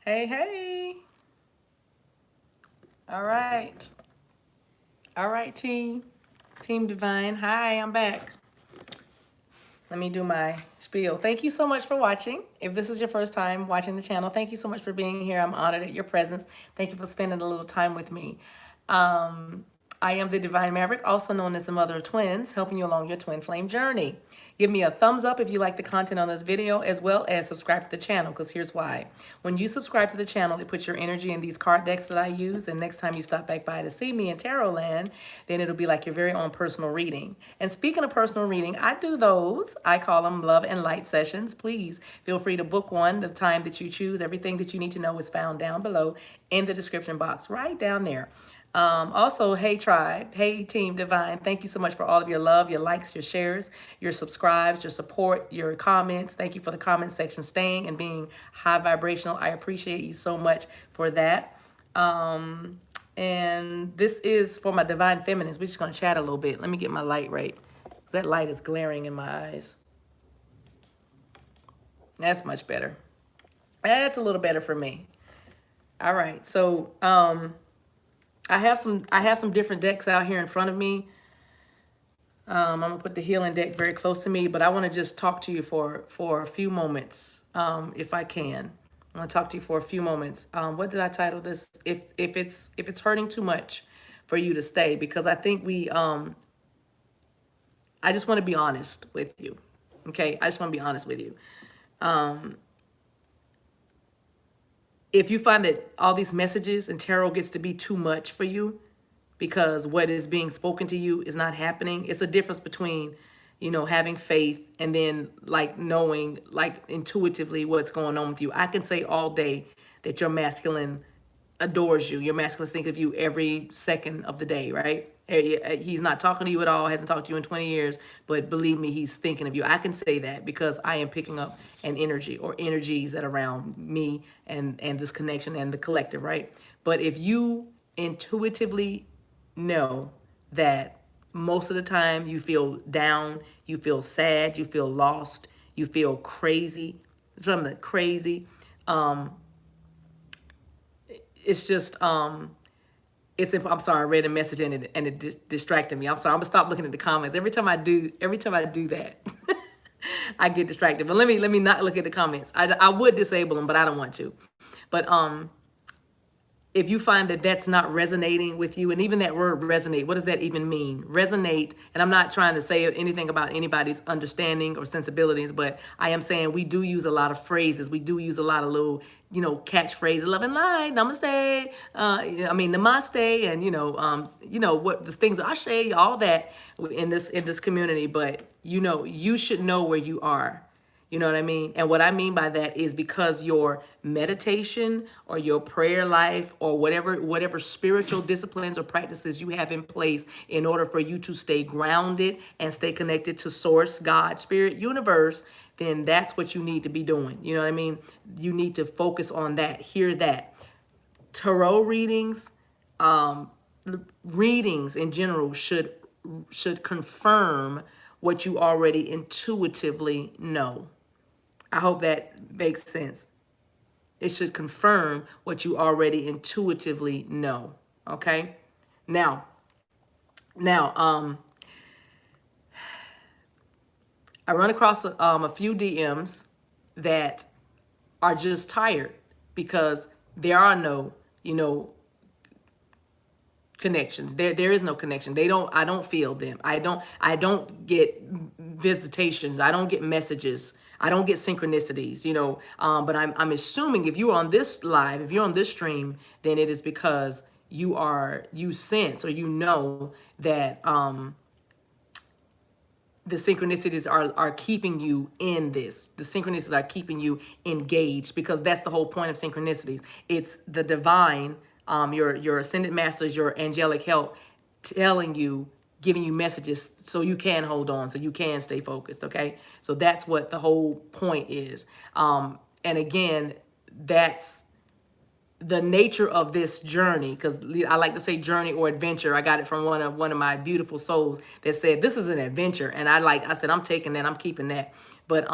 Hey, hey. All right. All right, team. Team Divine. Hi, I'm back. Let me do my spiel. Thank you so much for watching. If this is your first time watching the channel, thank you so much for being here. I'm honored at your presence. Thank you for spending a little time with me. Um, I am the Divine Maverick, also known as the Mother of Twins, helping you along your twin flame journey. Give me a thumbs up if you like the content on this video, as well as subscribe to the channel, because here's why. When you subscribe to the channel, it puts your energy in these card decks that I use, and next time you stop back by to see me in Tarot Land, then it'll be like your very own personal reading. And speaking of personal reading, I do those. I call them love and light sessions. Please feel free to book one the time that you choose. Everything that you need to know is found down below in the description box, right down there. Also, hey tribe, hey team divine, thank you so much for all of your love, your likes, your shares, your subscribes, your support, your comments. Thank you for the comment section staying and being high vibrational. I appreciate you so much for that. And this is for my divine feminines. We're just going to chat a little bit. Let me get my light right, because that light is glaring in my eyes. That's much better. That's a little better for me. All right, so I have some different decks out here in front of me. I'm gonna put the healing deck very close to me, but I want to just talk to you for a few moments, if I can. I want to talk to you for a few moments. What did I title this? If it's hurting too much for you to stay, because I think I just want to be honest with you. Okay, I just want to be honest with you. If you find that all these messages and tarot gets to be too much for you, because what is being spoken to you is not happening. It's a difference between, having faith and then like knowing like intuitively what's going on with you. I can say all day that your masculine adores you. Your masculine's thinking of you every second of the day, right? He's not talking to you at all, hasn't talked to you in 20 years, but believe me, he's thinking of you. I can say that because I am picking up an energy or energies that are around me and this connection and the collective, right? But if you intuitively know that most of the time you feel down, you feel sad, you feel lost, you feel crazy, something crazy, it's just I'm sorry, I read a message and it distracted me. I'm sorry, I'm gonna stop looking at the comments. Every time I do that, I get distracted. But let me not look at the comments. I would disable them, but I don't want to. But if you find that that's not resonating with you, and even that word resonate, what does that even mean? Resonate, and I'm not trying to say anything about anybody's understanding or sensibilities, but I am saying we do use a lot of phrases. We do use a lot of little, catchphrases, love and light, namaste, namaste, and what the things are, ashe, all that in this community. But you should know where you are. You know what I mean? And what I mean by that is because your meditation or your prayer life or whatever spiritual disciplines or practices you have in place in order for you to stay grounded and stay connected to source, God, spirit, universe, then that's what you need to be doing. You know what I mean? You need to focus on that, hear that. Tarot readings, readings in general should confirm what you already intuitively know. I hope that makes sense. It should confirm what you already intuitively know. Okay? Now, I run across a few DMs that are just tired because there are no, connections. There is no connection. I don't feel them. I don't get visitations. I don't get messages. I don't get synchronicities, but I'm assuming if you're on this live, if you're on this stream, then it is because you sense or that the synchronicities are keeping you in this. The synchronicities are keeping you engaged, because that's the whole point of synchronicities. It's the divine, your ascended masters, your angelic help telling you, giving you messages so you can hold on, so you can stay focused, okay? So that's what the whole point is. And again, that's the nature of this journey, because I like to say journey or adventure. I got it from one of my beautiful souls that said this is an adventure, and I said I'm taking that, I'm keeping that. But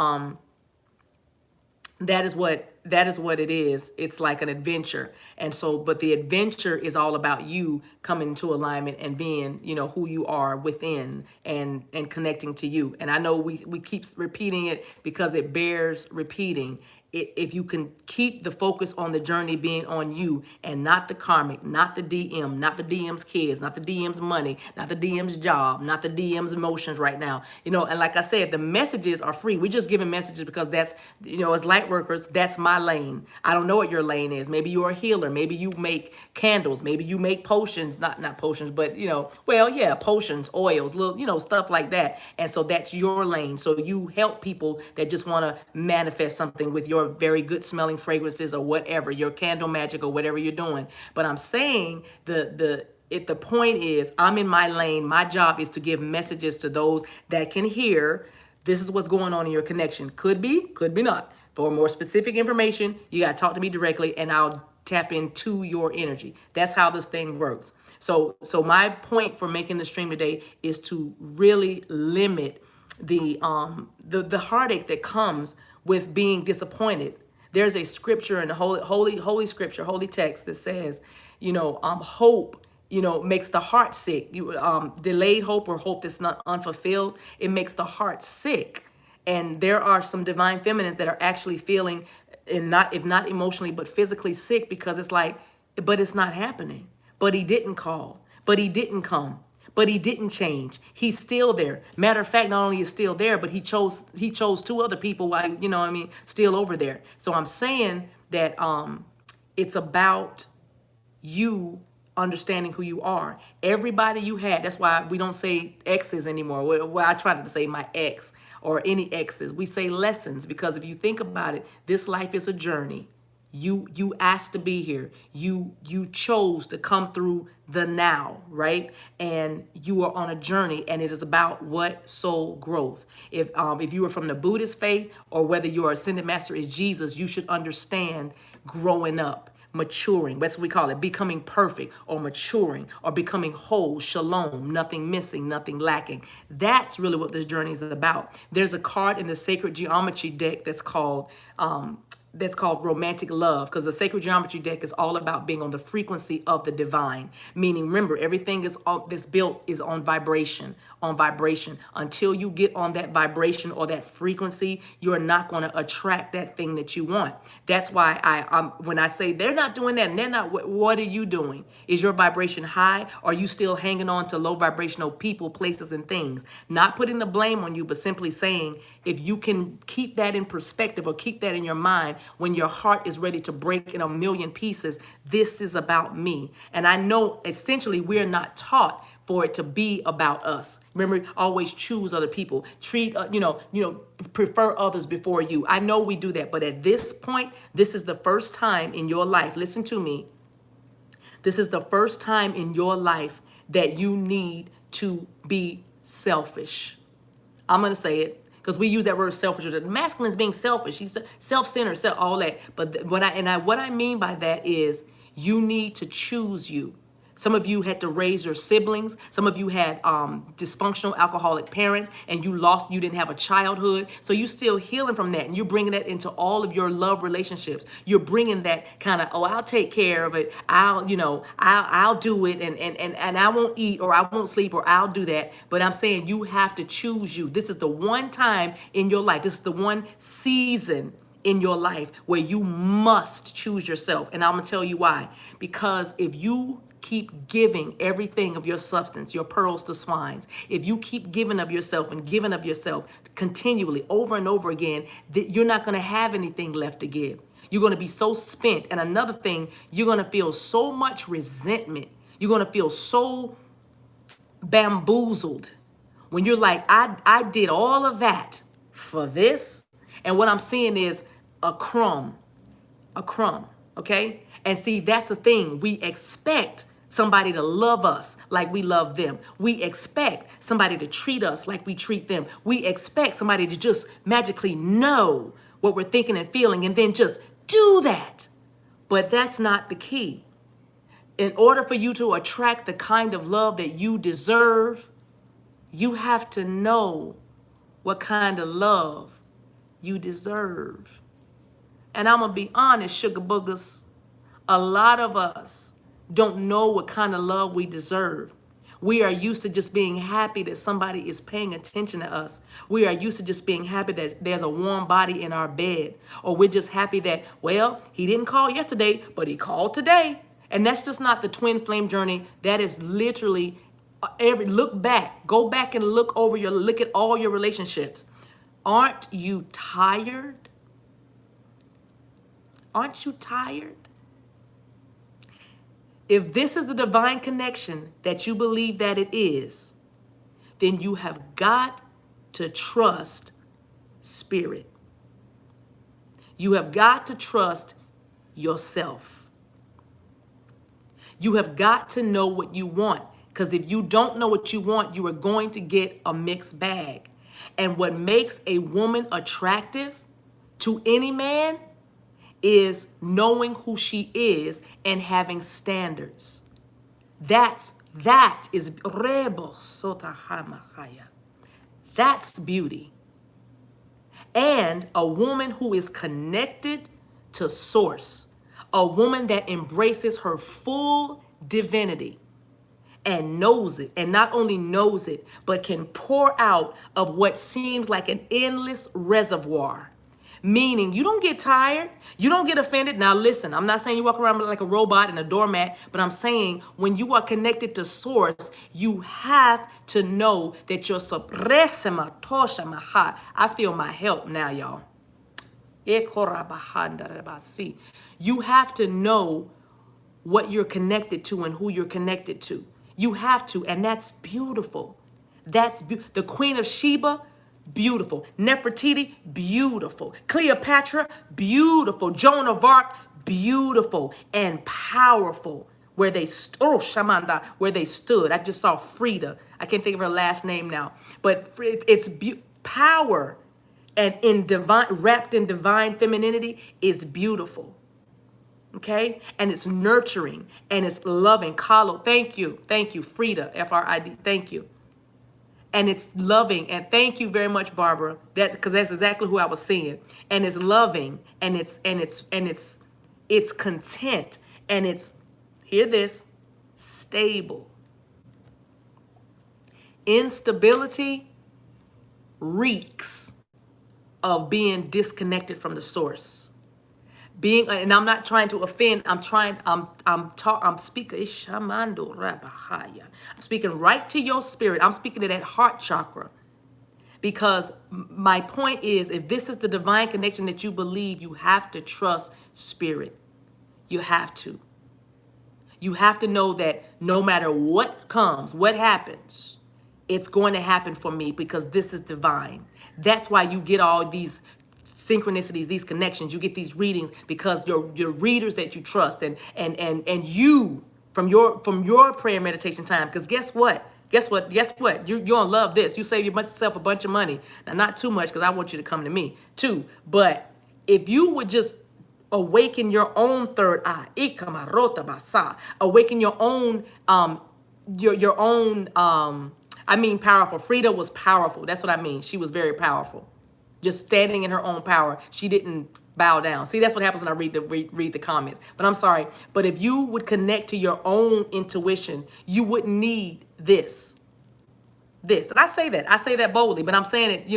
that is what it is. It's like an adventure. And so, but the adventure is all about you coming into alignment and being, who you are within, and connecting to you. And I know we keep repeating it because it bears repeating. If you can keep the focus on the journey being on you and not the karmic, not the DM, not the DM's kids, not the DM's money, not the DM's job, not the DM's emotions right now. And like I said, the messages are free. We're just giving messages because that's, as light workers, that's my lane. I don't know what your lane is. Maybe you're a healer. Maybe you make candles. Maybe you make potions, not potions, but well, yeah, potions, oils, little, stuff like that. And so that's your lane. So you help people that just want to manifest something with your very good smelling fragrances or whatever, your candle magic or whatever you're doing. But I'm saying the point is, I'm in my lane. My job is to give messages to those that can hear. This is what's going on in your connection. Could be not. For more specific information, you got to talk to me directly and I'll tap into your energy. That's how this thing works. So my point for making the stream today is to really limit the heartache that comes with being disappointed. There's a scripture in the holy scripture, holy text that says, hope, makes the heart sick. Delayed hope, or hope that's not unfulfilled, it makes the heart sick. And there are some divine feminines that are actually feeling, and not, if not emotionally, but physically sick, because it's like, but it's not happening. But he didn't call. But he didn't come. But he didn't change. He's still there. Matter of fact, not only is still there, but he chose two other people while, still over there. So I'm saying that it's about you understanding who you are. Everybody you had, that's why we don't say exes anymore. Well, I tried to say my ex or any exes. We say lessons, because if you think about it, this life is a journey. You asked to be here. You chose to come through the now, right? And you are on a journey, and it is about what? Soul growth. If you are from the Buddhist faith, or whether your ascended master is Jesus, you should understand growing up, maturing. That's what we call it, becoming perfect, or maturing, or becoming whole, shalom, nothing missing, nothing lacking. That's really what this journey is about. There's a card in the sacred geometry deck that's called romantic love, because the sacred geometry deck is all about being on the frequency of the divine. Meaning, remember, everything that's built is on vibration. Until you get on that vibration or that frequency, you're not going to attract that thing that you want. That's why when I say they're not doing that and they're not, what are you doing? Is your vibration high? Or are you still hanging on to low vibrational people, places, and things? Not putting the blame on you, but simply saying, if you can keep that in perspective, or keep that in your mind, when your heart is ready to break in a million pieces, this is about me. And I know essentially we're not taught for it to be about us. Remember, always choose other people. Treat, prefer others before you. I know we do that, but at this point, this is the first time in your life, listen to me, this is the first time in your life that you need to be selfish. I'm going to say it, because we use that word selfish. The masculine is being selfish. He's self-centered, all that. But what I mean by that is, you need to choose you. Some of you had to raise your siblings. Some of you had dysfunctional alcoholic parents, and you didn't have a childhood. So you're still healing from that, and you're bringing that into all of your love relationships. You're bringing that kind of, I'll take care of it. I'll do it, and I won't eat, or I won't sleep, or I'll do that. But I'm saying you have to choose you. This is the one time in your life. This is the one season in your life where you must choose yourself. And I'm going to tell you why. Because if you keep giving everything of your substance, your pearls to swines, if you keep giving of yourself and giving of yourself continually over and over again, you're not going to have anything left to give. You're going to be so spent. And another thing, you're going to feel so much resentment. You're going to feel so bamboozled when you're like, I did all of that for this. And what I'm seeing is a crumb, okay? And see, that's the thing. We expect somebody to love us like we love them. We expect somebody to treat us like we treat them. We expect somebody to just magically know what we're thinking and feeling and then just do that. But that's not the key. In order for you to attract the kind of love that you deserve, you have to know what kind of love you deserve. And I'm going to be honest, sugar boogers, a lot of us don't know what kind of love we deserve. We are used to just being happy that somebody is paying attention to us. We are used to just being happy that there's a warm body in our bed. Or we're just happy that, well, he didn't call yesterday, but he called today. And that's just not the twin flame journey. That is literally look back. Go back and look at all your relationships. Aren't you tired? Aren't you tired? If this is the divine connection that you believe that it is, then you have got to trust spirit. You have got to trust yourself. You have got to know what you want, because if you don't know what you want, you are going to get a mixed bag. And what makes a woman attractive to any man is knowing who she is and having standards. That is that's beauty. And a woman who is connected to source, a woman that embraces her full divinity and knows it, and not only knows it, but can pour out of what seems like an endless reservoir. Meaning you don't get tired, you don't get offended. Now listen, I'm not saying you walk around like a robot and a doormat, but I'm saying when you are connected to source, you have to know that your suprema tosha maha. I feel my help now, y'all. You have to know what you're connected to and who you're connected to. You have to, and that's beautiful. The Queen of Sheba, beautiful. Nefertiti, beautiful. Cleopatra, beautiful. Joan of Arc, beautiful and powerful. Where they Shamanda, where they stood. I just saw Frida. I can't think of her last name now, but it's power and wrapped in divine femininity is beautiful. Okay, and it's nurturing and it's loving. Kalo, thank you, Frida, Frida, thank you. And it's loving, and thank you very much, Barbara. Because that's exactly who I was seeing. And it's loving, and it's content, and it's, hear this, stable. Instability reeks of being disconnected from the source. And I'm not trying to offend. I'm speaking. I'm speaking right to your spirit. I'm speaking to that heart chakra. Because my point is, if this is the divine connection that you believe, you have to trust spirit. You have to. You have to know that no matter what comes, what happens, it's going to happen for me because this is divine. That's why you get all these synchronicities, these connections. You get these readings because your readers that you trust and you from your prayer meditation time. Because guess what? You're gonna love this. You save yourself a bunch of money. Now, not too much, because I want you to come to me too. But if you would just awaken your own third eye, awaken your own powerful. Frida was powerful. That's what I mean. She was very powerful. Just standing in her own power. She didn't bow down. See, that's what happens when I read the comments. But I'm sorry. But if you would connect to your own intuition, you wouldn't need this. And I say that boldly, but I'm saying it,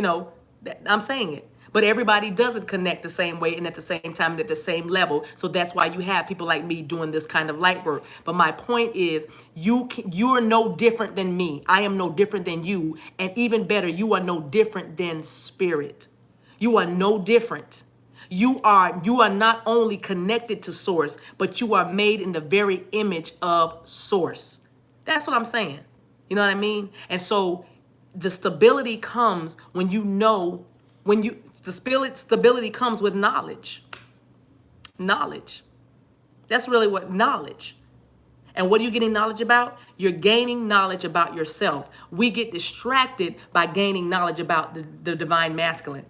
I'm saying it. But everybody doesn't connect the same way and at the same time and at the same level. So that's why you have people like me doing this kind of light work. But my point is, you are no different than me. I am no different than you. And even better, you are no different than spirit. You are no different. You are not only connected to source, but you are made in the very image of source. That's what I'm saying. You know what I mean? And so the stability comes when stability comes with knowledge. Knowledge. That's really what knowledge. And what are you getting knowledge about? You're gaining knowledge about yourself. We get distracted by gaining knowledge about the divine masculine.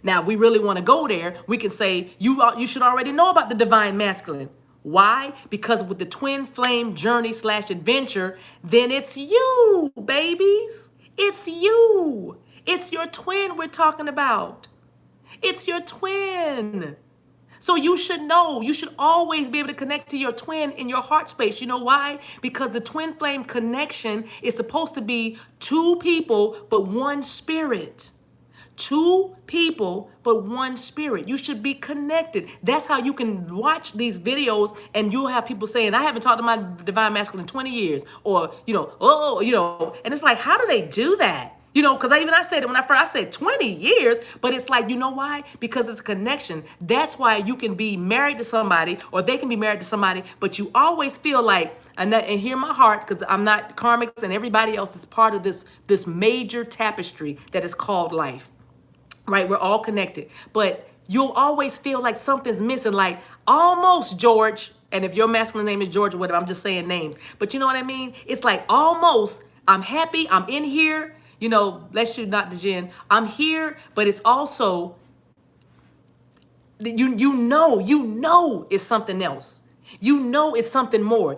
Now, if we really want to go there, we can say you should already know about the divine masculine. Why? Because with the twin flame journey / adventure, then it's you, babies. It's you. It's your twin we're talking about. It's your twin. So you should know, you should always be able to connect to your twin in your heart space. You know why? Because the twin flame connection is supposed to be two people, but one spirit. Two people, but one spirit. You should be connected. That's how you can watch these videos and you'll have people saying, I haven't talked to my divine masculine in 20 years. Or, and it's like, how do they do that? Because I said it when I said 20 years, but it's like, you know why? Because it's a connection. That's why you can be married to somebody or they can be married to somebody, but you always feel like, and hear my heart, because I'm not karmics and everybody else is part of this major tapestry that is called life. Right? We're all connected, but you'll always feel like something's missing, like almost George. And if your masculine name is George or whatever, I'm just saying names, but you know what I mean? It's like almost, I'm happy, I'm in here, bless you, not the gin. I'm here, but it's also, you know it's something else. It's something more.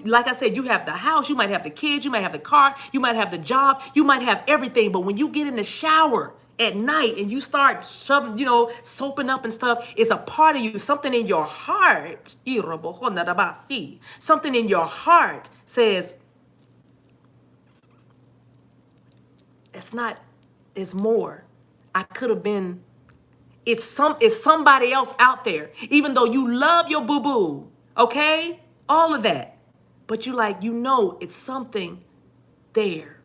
Like I said, you have the house, you might have the kids, you might have the car, you might have the job, you might have everything. But when you get in the shower at night and you start shoving, soaping up and stuff, it's a part of you, something in your heart. Something in your heart says, it's more. I could have been, it's somebody else out there, even though you love your boo-boo, okay? All of that. But it's something there.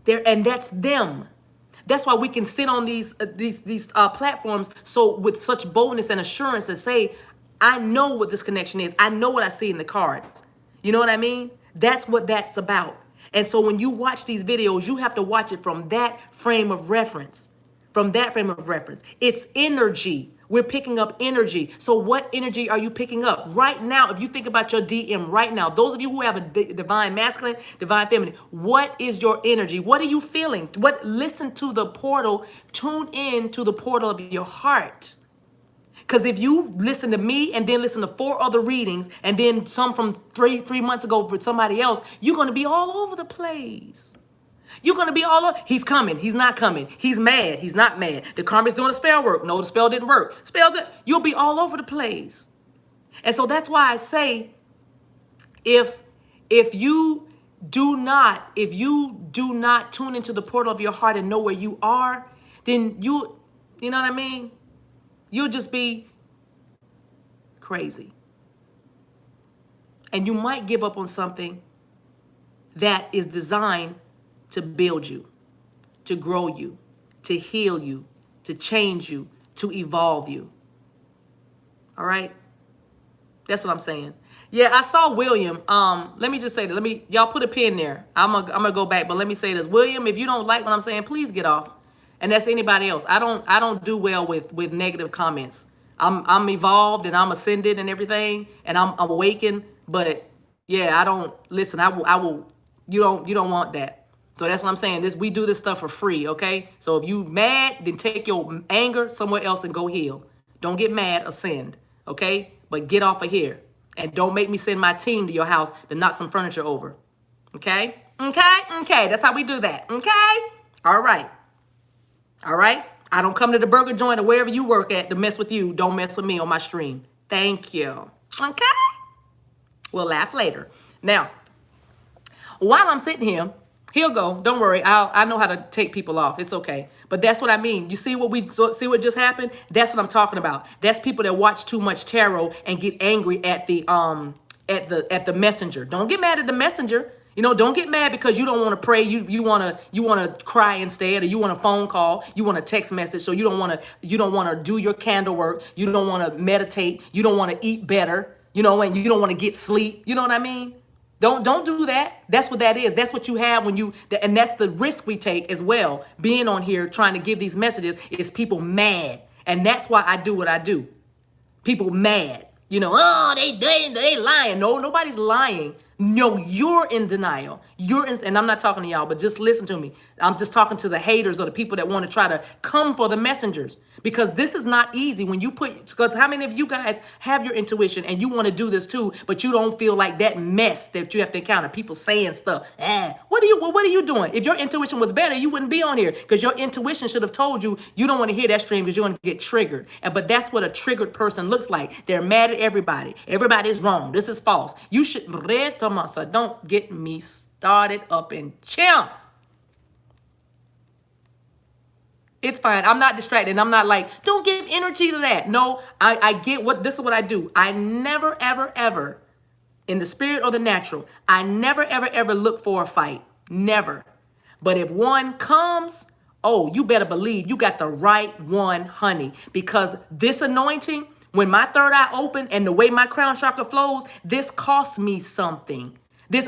And that's them. That's why we can sit on these platforms so with such boldness and assurance and say, I know what this connection is. I know what I see in the cards. You know what I mean? That's what that's about. And so when you watch these videos, you have to watch it from that frame of reference. It's energy. We're picking up energy. So what energy are you picking up? Right now, if you think about your DM right now, those of you who have a divine masculine, divine feminine, what is your energy? What are you feeling? Listen to the portal. Tune in to the portal of your heart. Because if you listen to me and then listen to 4 other readings and then some from three months ago for somebody else, you're going to be all over the place. You're going to be all over. He's coming. He's not coming. He's mad. He's not mad. The karmic's doing a spell work. No, the spell didn't work. You'll be all over the place. And so that's why I say, if you do not tune into the portal of your heart and know where you are, then you know what I mean? You'll just be crazy. And you might give up on something that is designed to build you, to grow you, to heal you, to change you, to evolve you. All right? That's what I'm saying. Yeah, I saw William. Let me just say that. Y'all put a pin there. I'm gonna go back, but let me say this. William, if you don't like what I'm saying, please get off. And that's anybody else. I don't do well with negative comments. I'm evolved and I'm ascended and everything, and I'm awakened. But yeah, I don't listen. I will. You don't want that. So that's what I'm saying. We do this stuff for free, okay? So if you mad, then take your anger somewhere else and go heal. Don't get mad, ascend, okay? But get off of here. And don't make me send my team to your house to knock some furniture over, okay? Okay, that's how we do that, okay? All right. I don't come to the burger joint or wherever you work at to mess with you. Don't mess with me on my stream. Thank you, okay? We'll laugh later. Now, while I'm sitting here, he'll go. Don't worry. I know how to take people off. It's okay. But that's what I mean. You see what just happened? That's what I'm talking about. That's people that watch too much tarot and get angry at the messenger. Don't get mad at the messenger. Don't get mad because you don't want to pray. You want to cry instead, or you want a phone call. You want a text message. So you don't want to do your candle work. You don't want to meditate. You don't want to eat better. And you don't want to get sleep. You know what I mean? Don't do that. That's what that is. That's what you have and that's the risk we take as well. Being on here trying to give these messages is people mad. And that's why I do what I do. People mad. They lying. No, nobody's lying. No, you're in denial. And I'm not talking to y'all, but just listen to me. I'm just talking to the haters or the people that want to try to come for the messengers, because this is not easy when you put, because how many of you guys have your intuition and you want to do this too, but you don't feel like that mess that you have to encounter, people saying stuff. What are you doing? If your intuition was better, you wouldn't be on here, because your intuition should have told you you don't want to hear that stream because you're going to get triggered. But that's what a triggered person looks like. They're mad at everybody. Everybody's wrong. This is false. You should read Thomas. So don't get me started up in champ. It's fine. I'm not distracted. And I'm not like, don't give energy to that. No, I get what, this is what I do. I never, ever, ever, in the spirit or the natural, I never, ever, ever look for a fight. Never. But if one comes, oh, you better believe you got the right one, honey. Because this anointing, when my third eye opened and the way my crown chakra flows, this cost me something.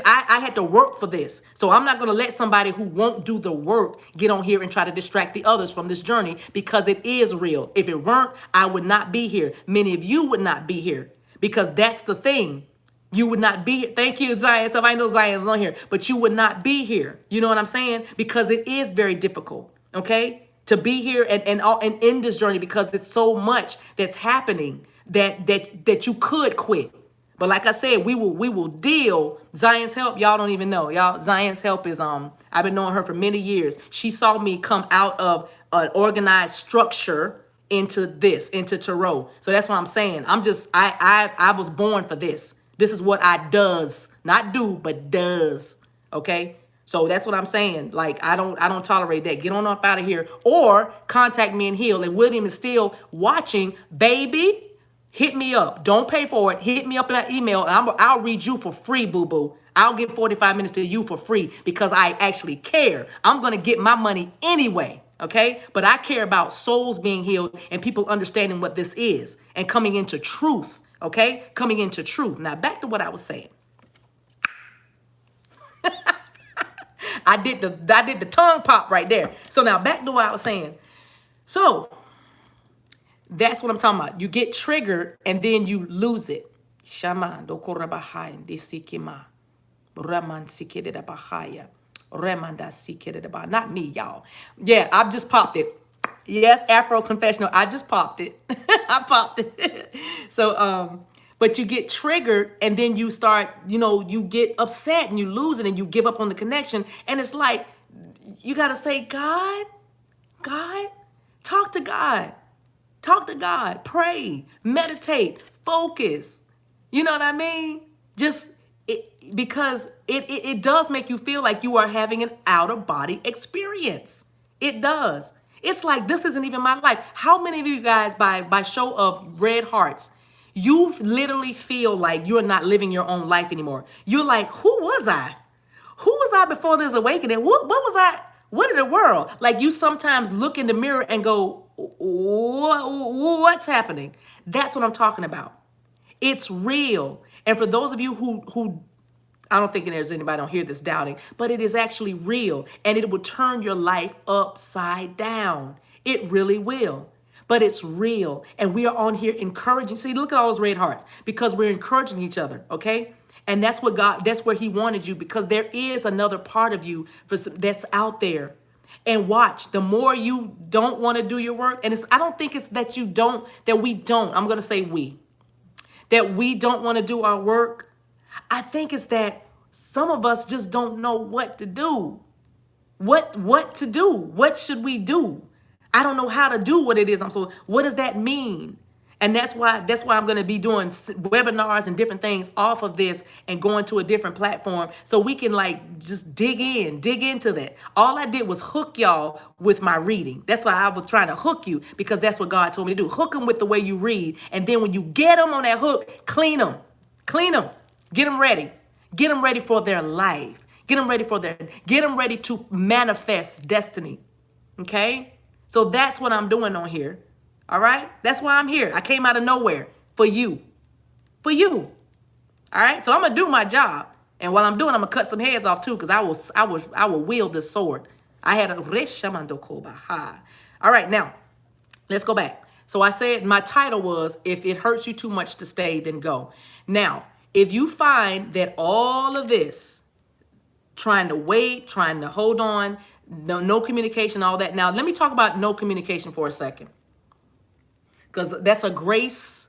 I had to work for this. So I'm not going to let somebody who won't do the work get on here and try to distract the others from this journey, because it is real. If it weren't, I would not be here. Many of you would not be here, because that's the thing. You would not be here. Thank you, Zion. So I know Zion's on here, but you would not be here. You know what I'm saying? Because it is very difficult, okay, to be here and in this journey, because it's so much that's happening that you could quit. But like I said, we will deal. Zion's help, y'all don't even know. Y'all, Zion's help is I've been knowing her for many years. She saw me come out of an organized structure into tarot. So that's what I'm saying. I was born for this. This is what I does, not do, but does. Okay? So that's what I'm saying. Like, I don't tolerate that. Get on up out of here, or contact me and heal. And William is still watching, baby. Hit me up. Don't pay for it. Hit me up in that email. And I'll read you for free, boo-boo. I'll give 45 minutes to you for free, because I actually care. I'm going to get my money anyway, okay? But I care about souls being healed and people understanding what this is and coming into truth, okay? Coming into truth. Now, back to what I was saying. I did the tongue pop right there. So now back to what I was saying. So that's what I'm talking about. You get triggered and then you lose it. Shaman dokorabahai disikima. Raman sikede bahaya. Remanda sikede bah. Not me, y'all. Yeah, I've just popped it. Yes, Afro confessional. I just popped it. I popped it. So but you get triggered and then you start, you get upset and you lose it and you give up on the connection. And it's like, you got to say, God, talk to God. Talk to God, pray, meditate, focus. You know what I mean? Because it does make you feel like you are having an out-of-body experience. It does. It's like, this isn't even my life. How many of you guys, by show of red hearts, you literally feel like you're not living your own life anymore? You're like, who was I? Who was I before this awakening? What was I? What in the world? Like, you sometimes look in the mirror and go, what's happening? That's what I'm talking about. It's real. And for those of you who I don't think there's anybody on here that's doubting, but it is actually real, and it will turn your life upside down. It really will. But it's real. And we are on here encouraging. See, look at all those red hearts, because we're encouraging each other, okay? And that's where he wanted you, because there is another part of you that's out there. And watch, the more you don't want to do your work, and I don't think it's that we don't, I'm going to say that we don't want to do our work. I think it's that some of us just don't know what to do. What to do? What should we do? I don't know how to do what it is. What does that mean? And that's why I'm going to be doing webinars and different things off of this and going to a different platform so we can just dig into that. All I did was hook y'all with my reading. That's why I was trying to hook you, because that's what God told me to do. Hook them with the way you read. And then when you get them on that hook, clean them. Get them ready. Get them ready for their life. Get them ready to manifest destiny. Okay? So that's what I'm doing on here. All right? That's why I'm here. I came out of nowhere for you. For you. All right? So I'm going to do my job. And while I'm doing, I'm going to cut some heads off too, because I will wield this sword. I had a all right, now, let's go back. So I said my title was, if it hurts you too much to stay, then go. Now, If you find that all of this, trying to wait, trying to hold on, no communication, all that. Now, let me talk about no communication for a second, because that's a grace.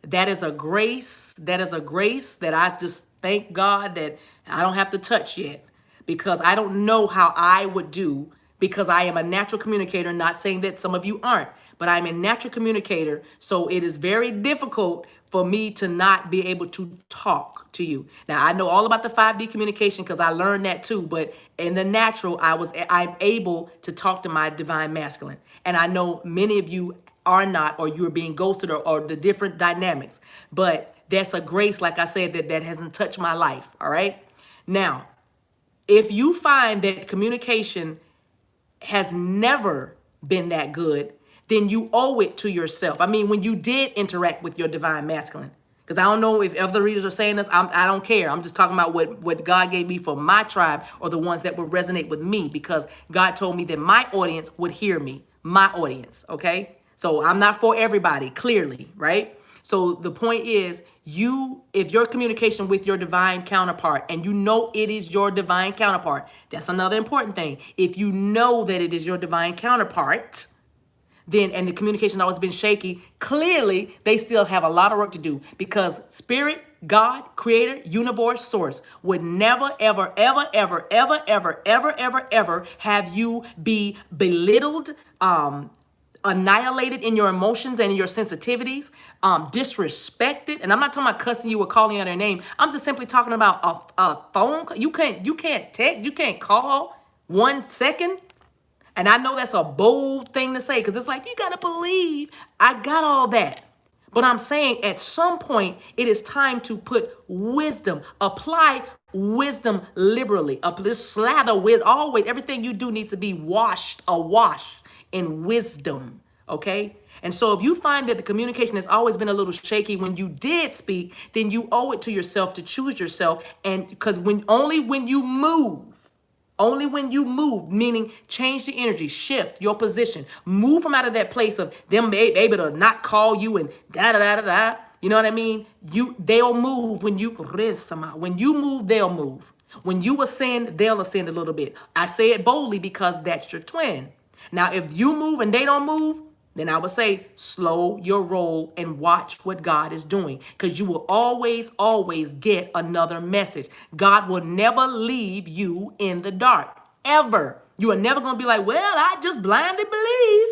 That is a grace. That is a grace that I just thank God that I don't have to touch yet, because I don't know how I would do, because I am a natural communicator. Not saying that some of you aren't, but I'm a natural communicator. So it is very difficult for me to not be able to talk to you. Now, I know all about the 5D communication because I learned that too, but in the natural, I'm able to talk to my divine masculine. And I know many of you are not, or you're being ghosted, or the different dynamics. But that's a grace, like I said, that hasn't touched my life. All right. Now, if you find that communication has never been that good, then you owe it to yourself. I mean, when you did interact with your divine masculine, because I don't know if other readers are saying this, I don't care. I'm just talking about what God gave me for my tribe, or the ones that would resonate with me, because God told me that my audience would hear me, my audience, okay? So I'm not for everybody, clearly, right? So the point is, if your communication with your divine counterpart, and you know it is your divine counterpart, that's another important thing. If you know that it is your divine counterpart, then, and the communication always been shaky, clearly they still have a lot of work to do, because spirit, God, creator, universe, source would never, ever, ever, ever, ever, ever, ever, ever, ever have you be belittled, annihilated in your emotions and in your sensitivities, disrespected. And I'm not talking about cussing you or calling out their name. I'm just simply talking about a phone. You can't text, you can't call 1 second. And I know that's a bold thing to say, because it's like, you got to believe I got all that. But I'm saying at some point, it is time to put wisdom, apply wisdom liberally. Just slather with always, everything you do needs to be awash in wisdom, okay? And so if you find that the communication has always been a little shaky when you did speak, then you owe it to yourself to choose yourself. And because only when you move, meaning change the energy, shift your position, move from out of that place of them able to not call you and da-da-da-da-da. You know what I mean? They'll move when you move, they'll move. When you ascend, they'll ascend a little bit. I say it boldly because that's your twin. Now, if you move and they don't move, then I would say slow your roll and watch what God is doing, because you will always, always get another message. God will never leave you in the dark, ever. You are never going to be like, well, I just blindly believe.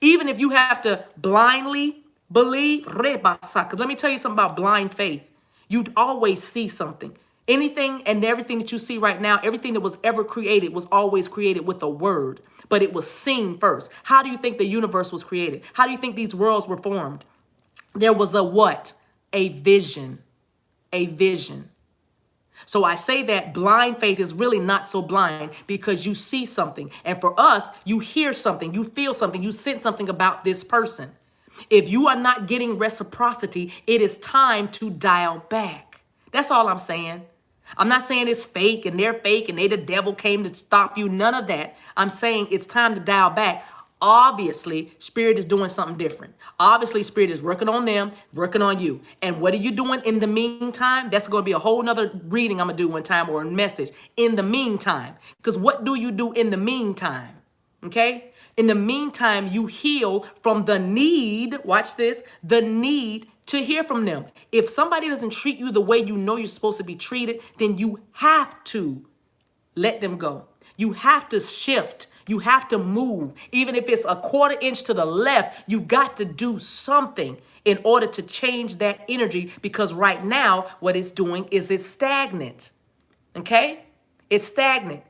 Even if you have to blindly believe, because let me tell you something about blind faith. You'd always see something. Anything and everything that you see right now, everything that was ever created was always created with a word, but it was seen first. How do you think the universe was created? How do you think these worlds were formed? There was a what? A vision. A vision. So I say that blind faith is really not so blind, because you see something. And for us, you hear something, you feel something, you sense something about this person. If you are not getting reciprocity, it is time to dial back. That's all I'm saying. I'm not saying it's fake and they're fake and the devil came to stop you. None of that. I'm saying it's time to dial back. Obviously, spirit is doing something different. Obviously, spirit is working on them, working on you. And what are you doing in the meantime? That's going to be a whole nother reading I'm going to do one time, or a message. In the meantime. Because what do you do in the meantime? Okay? In the meantime, you heal from the need, watch this, the need to hear from them. If somebody doesn't treat you the way you know you're supposed to be treated, then you have to let them go. You have to shift. You have to move. Even if it's a 1/4 inch to the left, you got to do something in order to change that energy, because right now what it's doing is it's stagnant. Okay? It's stagnant.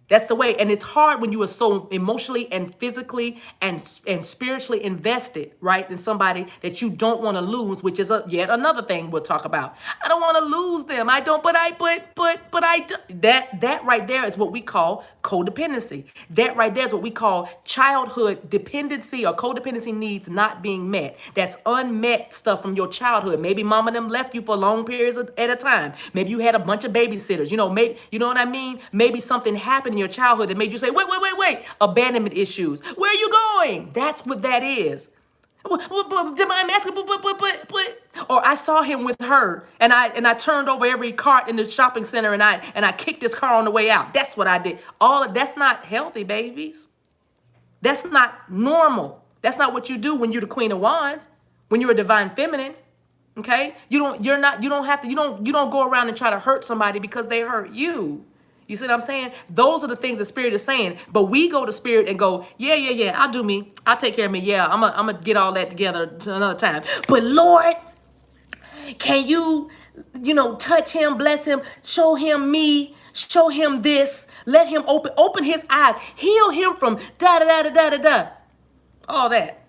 That's the way. And it's hard when you are so emotionally and physically and spiritually invested, right, in somebody that you don't want to lose, which is yet another thing we'll talk about. I don't want to lose them. I don't, but I do. That right there is what we call codependency. That right there is what we call childhood dependency or codependency needs not being met. That's unmet stuff from your childhood. Maybe mama and them left you for long periods at a time. Maybe you had a bunch of babysitters. Maybe, you know what I mean? Maybe something happened in your childhood that made you say, wait. Abandonment issues. Where are you going? That's what that is. Divine masculine, Or I saw him with her, and I turned over every cart in the shopping center, and I kicked his car on the way out. That's what I did. All of that's not healthy, babies. That's not normal. That's not what you do when you're the Queen of Wands, when you're a divine feminine. Okay? You don't go around and try to hurt somebody because they hurt you. You see what I'm saying? Those are the things the Spirit is saying. But we go to Spirit and go, yeah, I'll do me. I'll take care of me. Yeah, I'm gonna get all that together to another time. But Lord, can you, touch him, bless him, show him me, show him this, let him open his eyes, heal him from da da da da da da da. All that.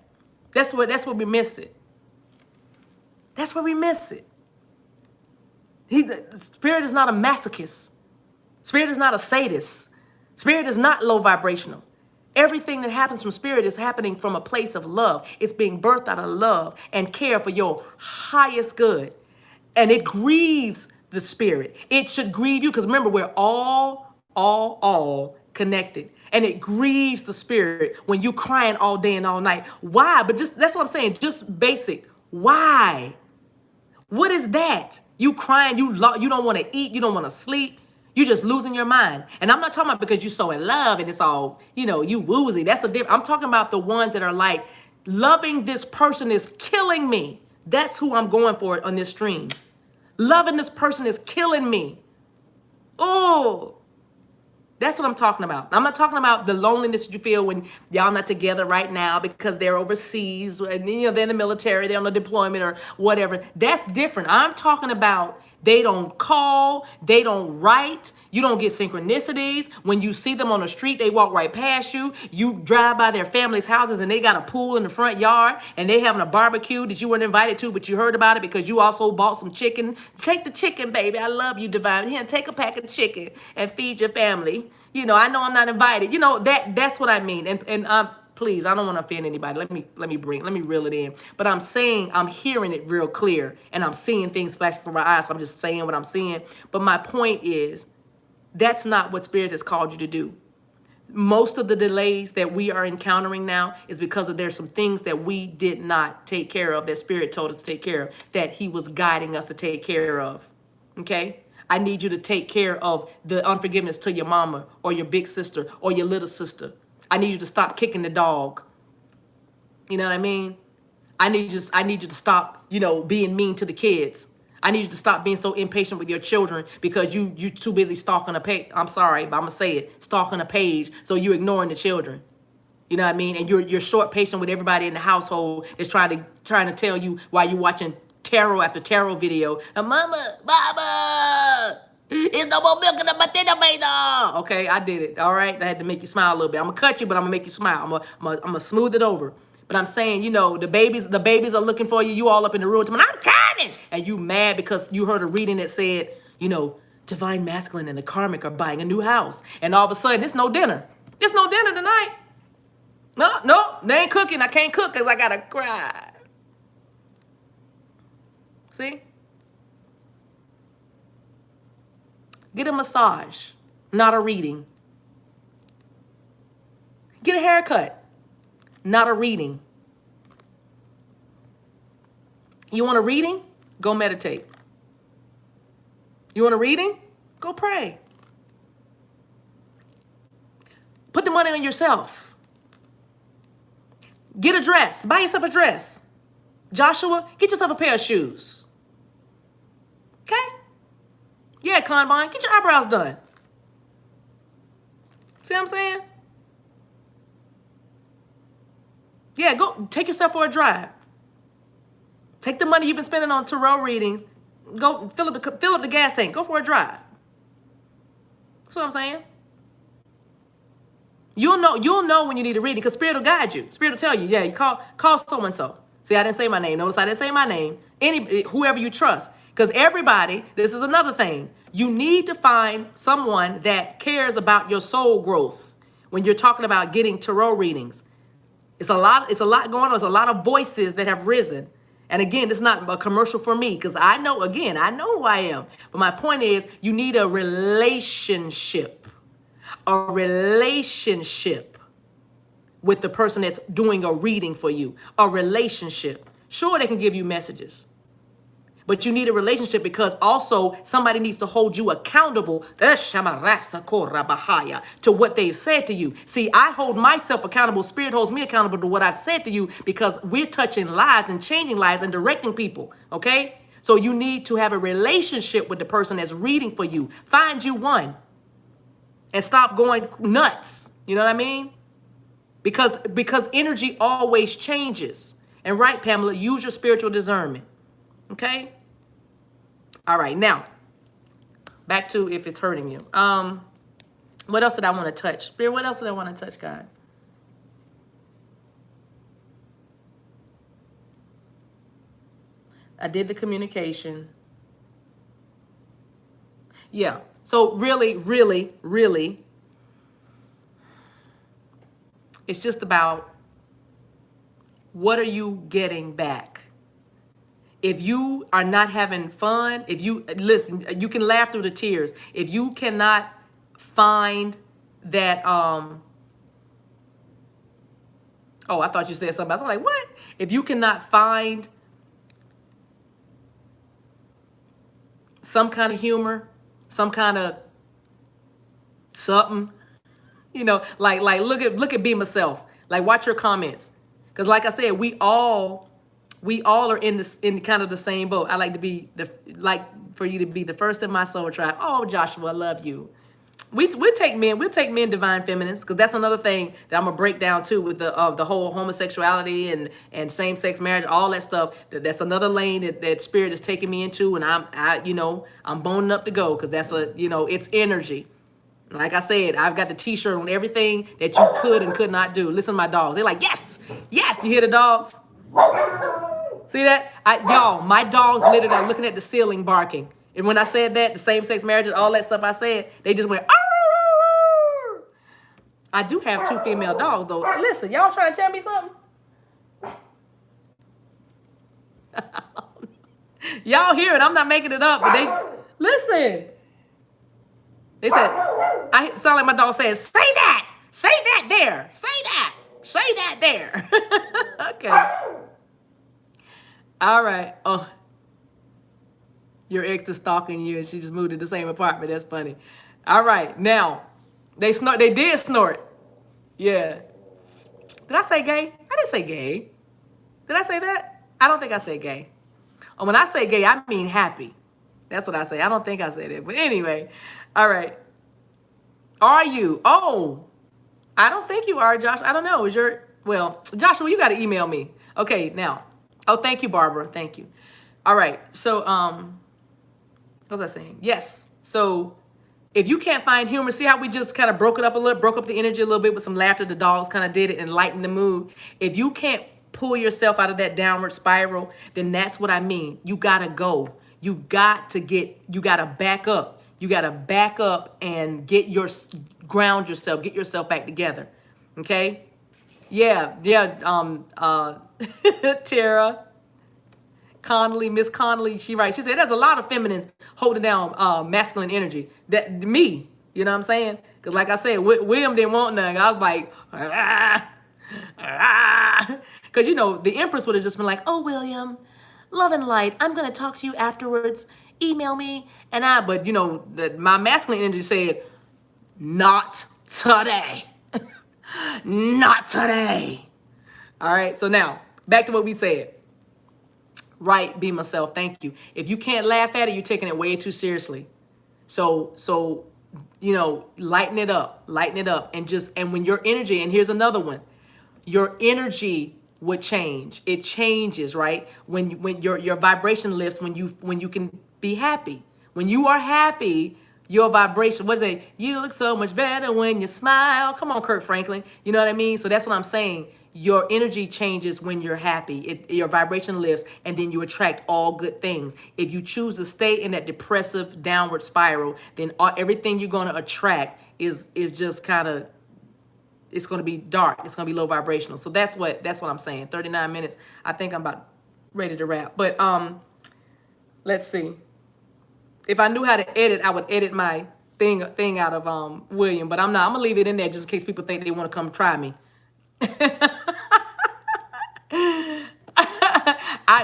That's what we miss it. That's where we miss it. Spirit is not a masochist. Spirit is not a sadist. Spirit is not low vibrational. Everything that happens from Spirit is happening from a place of love. It's being birthed out of love and care for your highest good. And it grieves the Spirit. It should grieve you because remember, we're all connected. And it grieves the Spirit when you crying all day and all night. Why? But that's what I'm saying. Just basic. Why? What is that? You crying, you don't want to eat, you don't want to sleep. You're just losing your mind. And I'm not talking about because you're so in love and it's all, you woozy. That's a different. I'm talking about the ones that are like, loving this person is killing me. That's who I'm going for on this stream. Loving this person is killing me. Oh, that's what I'm talking about. I'm not talking about the loneliness you feel when y'all not together right now because they're overseas and they're in the military, they're on a deployment or whatever. That's different. I'm talking about they don't call, they don't write, you don't get synchronicities. When you see them on the street, they walk right past you. You drive by their family's houses and they got a pool in the front yard and they having a barbecue that you weren't invited to, but you heard about it because you also bought some chicken. Take the chicken, baby. I love you, Divine. Here, take a pack of chicken and feed your family. I know I'm not invited. That's what I mean. And please, I don't want to offend anybody. Let me reel it in. But I'm saying, I'm hearing it real clear and I'm seeing things flash before my eyes. So I'm just saying what I'm seeing. But my point is, that's not what Spirit has called you to do. Most of the delays that we are encountering now is because there's some things that we did not take care of, that Spirit told us to take care of, that he was guiding us to take care of. Okay? I need you to take care of the unforgiveness to your mama or your big sister or your little sister. I need you to stop kicking the dog. You know what I mean? I need you to stop, being mean to the kids. I need you to stop being so impatient with your children because you too busy stalking a page. I'm sorry, but I'm gonna say it, stalking a page, so you're ignoring the children. You know what I mean? And you're short patient with everybody in the household that's trying to tell you while you're watching tarot after tarot video. Mama, it's no more milk in the potato. Okay, I did it. All right, I had to make you smile a little bit. I'm gonna cut you, but I'm gonna make you smile. I'm gonna smooth it over. But I'm saying, the babies are looking for you. You all up in the room. I'm coming, and you mad because you heard a reading that said, divine masculine and the karmic are buying a new house, and all of a sudden it's no dinner. It's no dinner tonight. No, they ain't cooking. I can't cook because I gotta cry. See? Get a massage, not a reading. Get a haircut, not a reading. You want a reading? Go meditate. You want a reading? Go pray. Put the money on yourself. Get a dress. Buy yourself a dress. Joshua, get yourself a pair of shoes. Okay? Yeah, Kanban, get your eyebrows done. See what I'm saying? Yeah, go take yourself for a drive. Take the money you've been spending on tarot readings. Go fill up the gas tank. Go for a drive. That's what I'm saying. You'll know when you need a reading because Spirit will guide you. Spirit will tell you, yeah, you call so-and-so. See, I didn't say my name. Notice I didn't say my name. Whoever you trust. Because everybody, this is another thing. You need to find someone that cares about your soul growth when you're talking about getting tarot readings. It's a lot going on. There's a lot of voices that have risen. And again, it's not a commercial for me because I know who I am. But my point is, you need a relationship. A relationship with the person that's doing a reading for you. A relationship. Sure, they can give you messages. But you need a relationship because also somebody needs to hold you accountable to what they've said to you. See, I hold myself accountable. Spirit holds me accountable to what I've said to you because we're touching lives and changing lives and directing people. Okay? So you need to have a relationship with the person that's reading for you. Find you one and stop going nuts. You know what I mean? Because energy always changes. And right, Pamela, use your spiritual discernment. Okay? All right, now, back to if it's hurting you. What else did I want to touch? Spirit, what else did I want to touch, God? I did the communication. Yeah. So really, really, really, it's just about what are you getting back? If you are not having fun, if you, listen, you can laugh through the tears. If you cannot find that, oh, I thought you said something else. I'm like, what? If you cannot find some kind of humor, some kind of something, you know, like look at Be Myself. Like watch your comments. Because like I said, we all are in kind of the same boat. I like to be for you to be the first in my soul tribe. Oh, Joshua, I love you. We'll take men divine feminines, because that's another thing that I'm gonna break down too with the whole homosexuality and same-sex marriage, all that stuff. That's another lane that spirit is taking me into, and I'm boning up to go, because that's it's energy. Like I said, I've got the t-shirt on everything that you could and could not do. Listen to my dogs. They're like, yes, yes. You hear the dogs? See that? Y'all, my dogs literally are looking at the ceiling barking. And when I said that, the same-sex marriages, all that stuff I said, they just went, arr! I do have 2 female dogs, though. Listen, y'all trying to tell me something? Y'all hear it. I'm not making it up, but listen. They said, I sound like my dog says, say that there, say that there. Okay. All right. Oh, your ex is stalking you and she just moved to the same apartment. That's funny. All right. Now, they did snort. Yeah. Did I say gay? I didn't say gay. Did I say that? I don't think I said gay. Oh, when I say gay, I mean happy. That's what I say. I don't think I said it. But anyway, all right. Are you? Oh, I don't think you are, Josh. I don't know. Well, Joshua, you got to email me. Okay, now. Oh, thank you, Barbara. Thank you. All right. So, what was I saying? Yes. So, if you can't find humor, see how we just kind of broke up the energy a little bit with some laughter. The dogs kind of did it and lightened the mood. If you can't pull yourself out of that downward spiral, then that's what I mean. You got to go. You got to back up. You got to back up and ground yourself, get yourself back together. Okay? Yeah. Tara Connolly, Miss Connolly, she writes, she said, there's a lot of feminines holding down masculine energy. Me, you know what I'm saying? Because like I said, William didn't want none. I was like, because, the Empress would have just been like, oh, William, love and light, I'm going to talk to you afterwards. Email me. But my masculine energy said, not today. Not today. All right. So now back to what we said. Right. Be myself. Thank you. If you can't laugh at it, you're taking it way too seriously. So, lighten it up, and when your energy, and here's another one, your energy would change. It changes, right? When your vibration lifts, when you can be happy. When you are happy, your vibration, what's it? You look so much better when you smile. Come on, Kirk Franklin. You know what I mean? So that's what I'm saying. Your energy changes when you're happy. Your vibration lifts, and then you attract all good things. If you choose to stay in that depressive downward spiral, then everything you're going to attract is just kind of, it's going to be dark. It's going to be low vibrational. So that's what I'm saying. 39 minutes. I think I'm about ready to wrap. But let's see. If I knew how to edit, I would edit my thing out of William. But I'm not. I'm going to leave it in there just in case people think they want to come try me.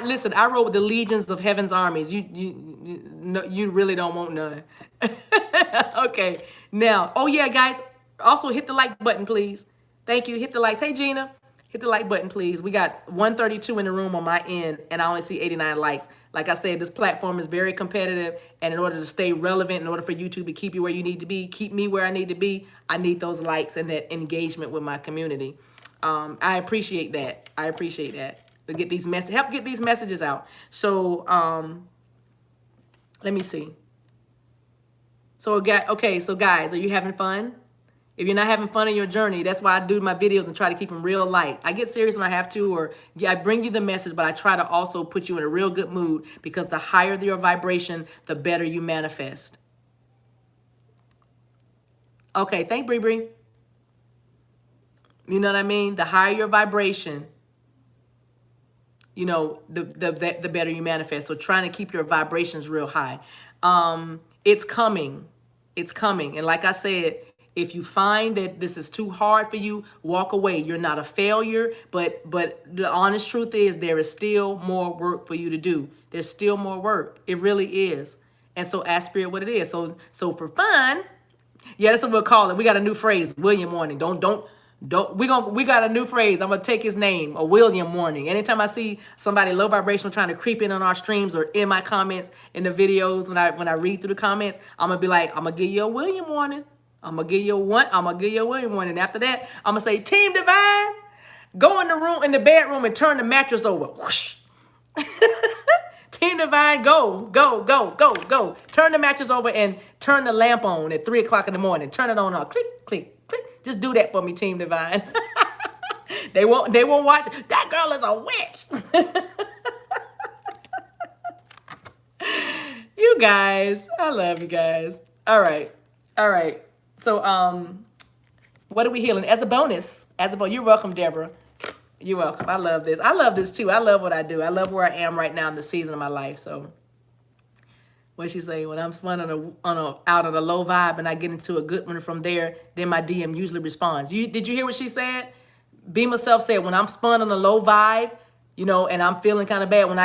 Listen, I wrote with the legions of heaven's armies. You really don't want none. Okay. Now, oh yeah, guys, also hit the like button, please. Thank you. Hit the likes. Hey Gina, hit the like button, please. We got 132 in the room on my end, and I only see 89 likes. Like I said, this platform is very competitive, and in order to stay relevant, in order for YouTube to keep you where you need to be, keep me where I need to be, I need those likes and that engagement with my community. I appreciate that. I appreciate that. To get these help get these messages out. So let me see. So guys, are you having fun? If you're not having fun in your journey, that's why I do my videos and try to keep them real light. I get serious when I have to, or yeah, I bring you the message, but I try to also put you in a real good mood, because the higher your vibration, the better you manifest. Okay, thank Bree Bree. You know what I mean? The higher your vibration, you know, the better you manifest. So trying to keep your vibrations real high. It's coming. It's coming. And like I said, if you find that this is too hard for you, walk away. You're not a failure, but the honest truth is there is still more work for you to do. There's still more work. It really is. And so ask Spirit what it is. So for fun, yeah, that's what we'll call it. We got a new phrase, William Warning. We got a new phrase. I'm gonna take his name, a William Warning. Anytime I see somebody low vibrational trying to creep in on our streams or in my comments in the videos, when I read through the comments, I'm gonna be like, I'm gonna give you a William Warning. I'm gonna give you a William Warning. After that, I'm gonna say, Team Divine, go in the bedroom and turn the mattress over. Whoosh. Team Divine, go. Turn the mattress over and turn the lamp on at 3 o'clock in the morning. Turn it on. Click, click, click. Just do that for me, Team Divine. They won't watch. That girl is a witch. You guys, I love you guys. All right. So, what are we healing? As a bonus, you're welcome, Deborah. You're welcome. I love this. I love this too. I love what I do. I love where I am right now in the season of my life. So, what she say? When I'm spun out on a low vibe and I get into a good one from there, then my DM usually responds. Did you hear what she said? Be Myself said, when I'm spun on a low vibe, you know, and I'm feeling kind of bad, when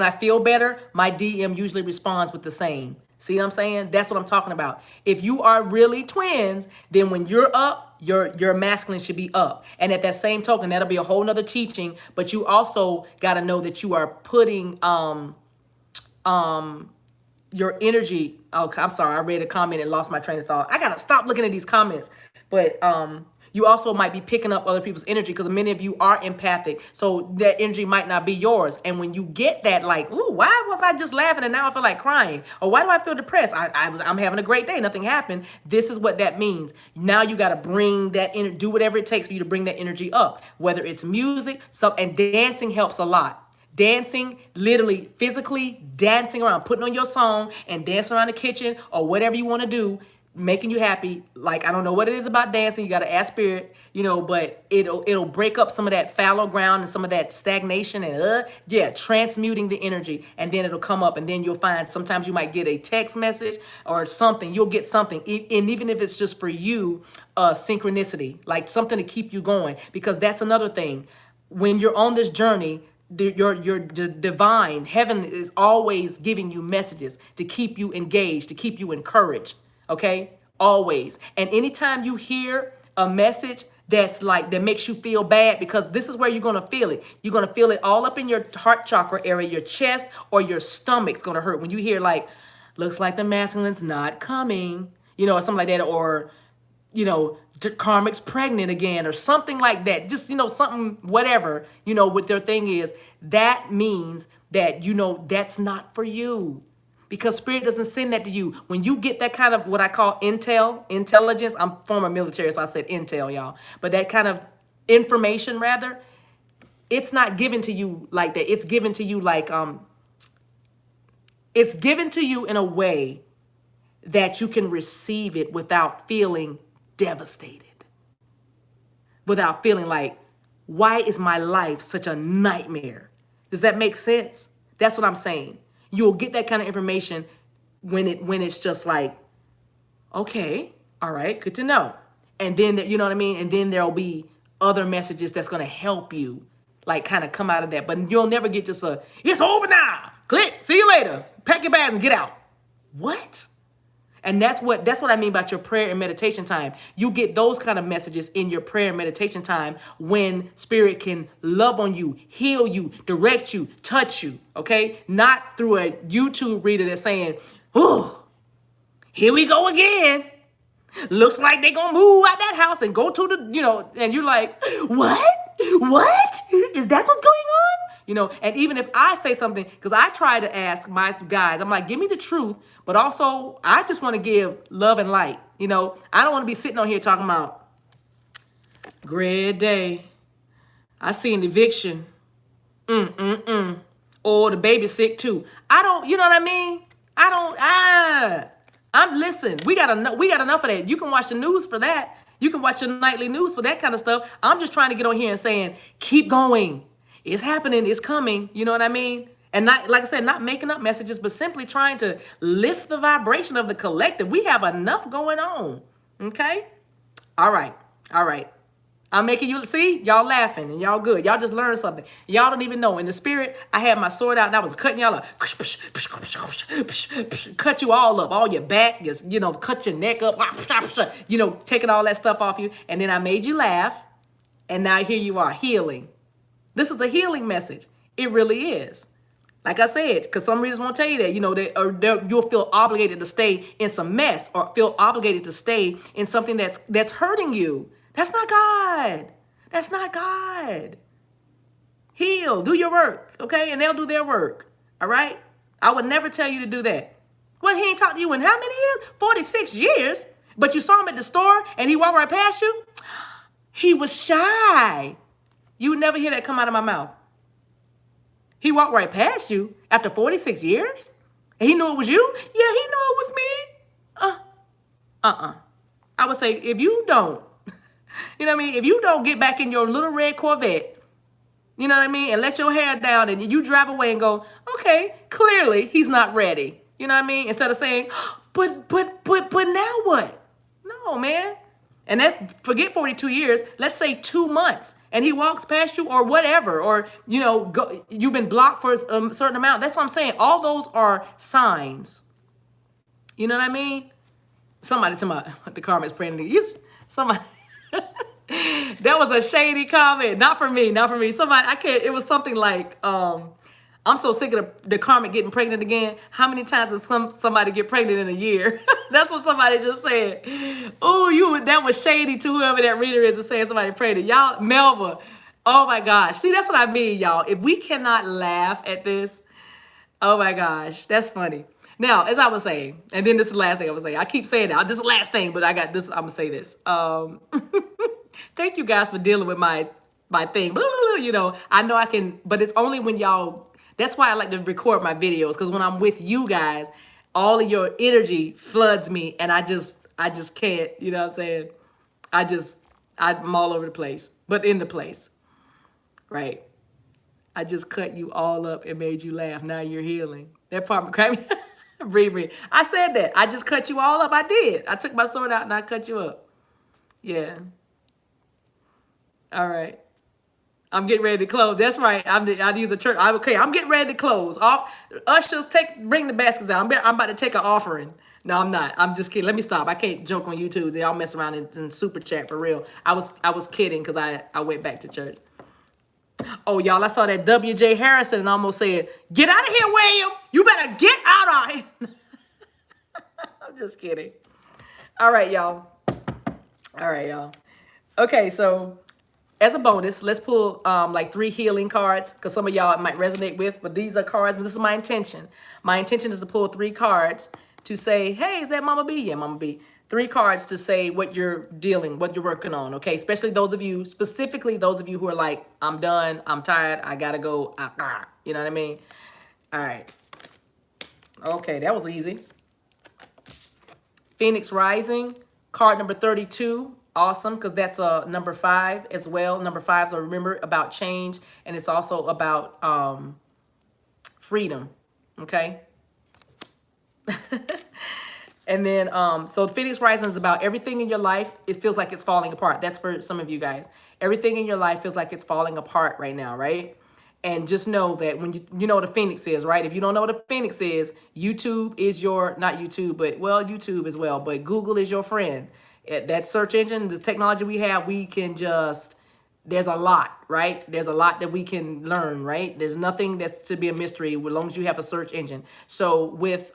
I feel better, my DM usually responds with the same. See what I'm saying? That's what I'm talking about. If you are really twins, then when you're up, your masculine should be up. And at that same token, that'll be a whole nother teaching. But you also got to know that you are putting your energy. Oh, I'm sorry. I read a comment and lost my train of thought. I got to stop looking at these comments. But you also might be picking up other people's energy, because many of you are empathic. So that energy might not be yours. And when you get that, like, ooh, why was I just laughing and now I feel like crying? Or why do I feel depressed? I'm having a great day. Nothing happened. This is what that means. Now you got to bring that energy, do whatever it takes for you to bring that energy up, whether it's music, and dancing helps a lot. Dancing, literally, physically dancing around, putting on your song and dancing around the kitchen or whatever you want to do, making you happy. Like, I don't know what it is about dancing. You got to ask Spirit, you know, but it'll break up some of that fallow ground and some of that stagnation and transmuting the energy, and then it'll come up, and then you'll find sometimes you might get a text message or something. You'll get something, and even if it's just for you, synchronicity, like something to keep you going, because that's another thing. When you're on this journey, your divine heaven is always giving you messages to keep you engaged, to keep you encouraged. Okay, always. And anytime you hear a message that makes you feel bad, because this is where you're going to feel it. You're going to feel it all up in your heart chakra area, your chest, or your stomach's going to hurt when you hear, like, looks like the masculine's not coming, you know, or something like that, or, you know, karmic's pregnant again, or something like that. Just, you know, something, whatever, you know, what their thing is. That means that, you know, that's not for you. Because Spirit doesn't send that to you. When you get that kind of what I call intelligence, I'm former military, so I said intel, y'all. But that kind of information, rather, it's not given to you like that. It's given to you like, it's given to you in a way that you can receive it without feeling devastated. Without feeling like, why is my life such a nightmare? Does that make sense? That's what I'm saying. You'll get that kind of information when it's just like, okay, all right, good to know. And then, you know what I mean? And then there'll be other messages that's going to help you like kind of come out of that. But you'll never get just a, it's over now. Click. See you later. Pack your bags and get out. What? And that's what I mean about your prayer and meditation time. You get those kind of messages in your prayer and meditation time when Spirit can love on you, heal you, direct you, touch you, okay? Not through a YouTube reader that's saying, oh, here we go again. Looks like they're going to move out that house and go to the, and you're like, what? What? Is that what's going on? And even if I say something, because I try to ask my guys, I'm like, give me the truth, but also I just want to give love and light. I don't want to be sitting on here talking about, great day. I seen eviction. Or the baby's sick too. I don't, you know what I mean? Listen, we got enough of that. You can watch the news for that. You can watch your nightly news for that kind of stuff. I'm just trying to get on here and saying, keep going. It's happening. It's coming. You know what I mean? And not, like I said, not making up messages, but simply trying to lift the vibration of the collective. We have enough going on. Okay? All right. I'm making you, see, y'all laughing and y'all good. Y'all just learned something. Y'all don't even know. In the spirit, I had my sword out and I was cutting y'all up. Cut you all up, all your back, just, cut your neck up, taking all that stuff off you. And then I made you laugh. And now here you are, healing. This is a healing message. It really is. Like I said, because some readers won't tell you that, you'll feel obligated to stay in some mess or feel obligated to stay in something that's hurting you. That's not God. That's not God. Heal. Do your work, okay? And they'll do their work, all right? I would never tell you to do that. Well, he ain't talked to you in how many years? 46 years. But you saw him at the store and he walked right past you? He was shy. You would never hear that come out of my mouth. He walked right past you after 46 years? And he knew it was you? Yeah, he knew it was me. I would say, if you don't, you know what I mean? If you don't get back in your little red Corvette, you know what I mean? And let your hair down and you drive away and go, okay, clearly he's not ready. You know what I mean? Instead of saying, but now what? No, man. And forget 42 years, let's say 2 months and he walks past you or whatever, or, you've been blocked for a certain amount. That's what I'm saying. All those are signs. You know what I mean? Somebody, the comments praying to you. Somebody. That was a shady comment. Not for me. Somebody, I can't, it was something like, I'm so sick of the karmic getting pregnant again. How many times does somebody get pregnant in a year? That's what somebody just said. Oh, that was shady to whoever that reader is and saying somebody pregnant. Y'all, Melva, oh my gosh. See, that's what I mean, y'all. If we cannot laugh at this, oh my gosh, that's funny. Now, as I was saying, and then this is the last thing I was saying. I keep saying that. This is the last thing, but I got this. I'm going to say this. Thank you guys for dealing with my thing. I know I can, but it's only when y'all, that's why I like to record my videos, because when I'm with you guys, all of your energy floods me and I just can't, you know what I'm saying? I'm all over the place, but in the place, right? I just cut you all up and made you laugh. Now you're healing. That part cracked me. Breathe. I said that. I just cut you all up. I did. I took my sword out and I cut you up. Yeah. All right. I'm getting ready to close. That's right. I'd use a church. Okay, I'm getting ready to close. Ushers, bring the baskets out. I'm about to take an offering. No, I'm not. I'm just kidding. Let me stop. I can't joke on YouTube. They all mess around in super chat for real. I was kidding because I went back to church. Oh, y'all, I saw that W.J. Harrison and almost said, get out of here, William. You better get out of here. I'm just kidding. All right, y'all. Okay, so as a bonus, let's pull like 3 healing cards because some of y'all might resonate with, but these are cards, but this is my intention. My intention is to pull 3 cards to say, hey, is that Mama B? Yeah, Mama B. 3 cards to say what you're what you're working on, okay? Especially specifically those of you who are like, I'm done, I'm tired, I gotta go, you know what I mean? All right. Okay, that was easy. Phoenix Rising, card number 32. Awesome, because that's number 5 as well. Number 5, so remember, about change, and it's also about freedom, okay? And then, so Phoenix Rising is about everything in your life. It feels like it's falling apart. That's for some of you guys. Everything in your life feels like it's falling apart right now, right? And just know that when you know what a Phoenix is, right? If you don't know what a Phoenix is, YouTube is your, not YouTube, but well, YouTube as well, but Google is your friend. That search engine, the technology we have, we can just, there's a lot, right? There's a lot that we can learn, right? There's nothing that's to be a mystery as long as you have a search engine. So with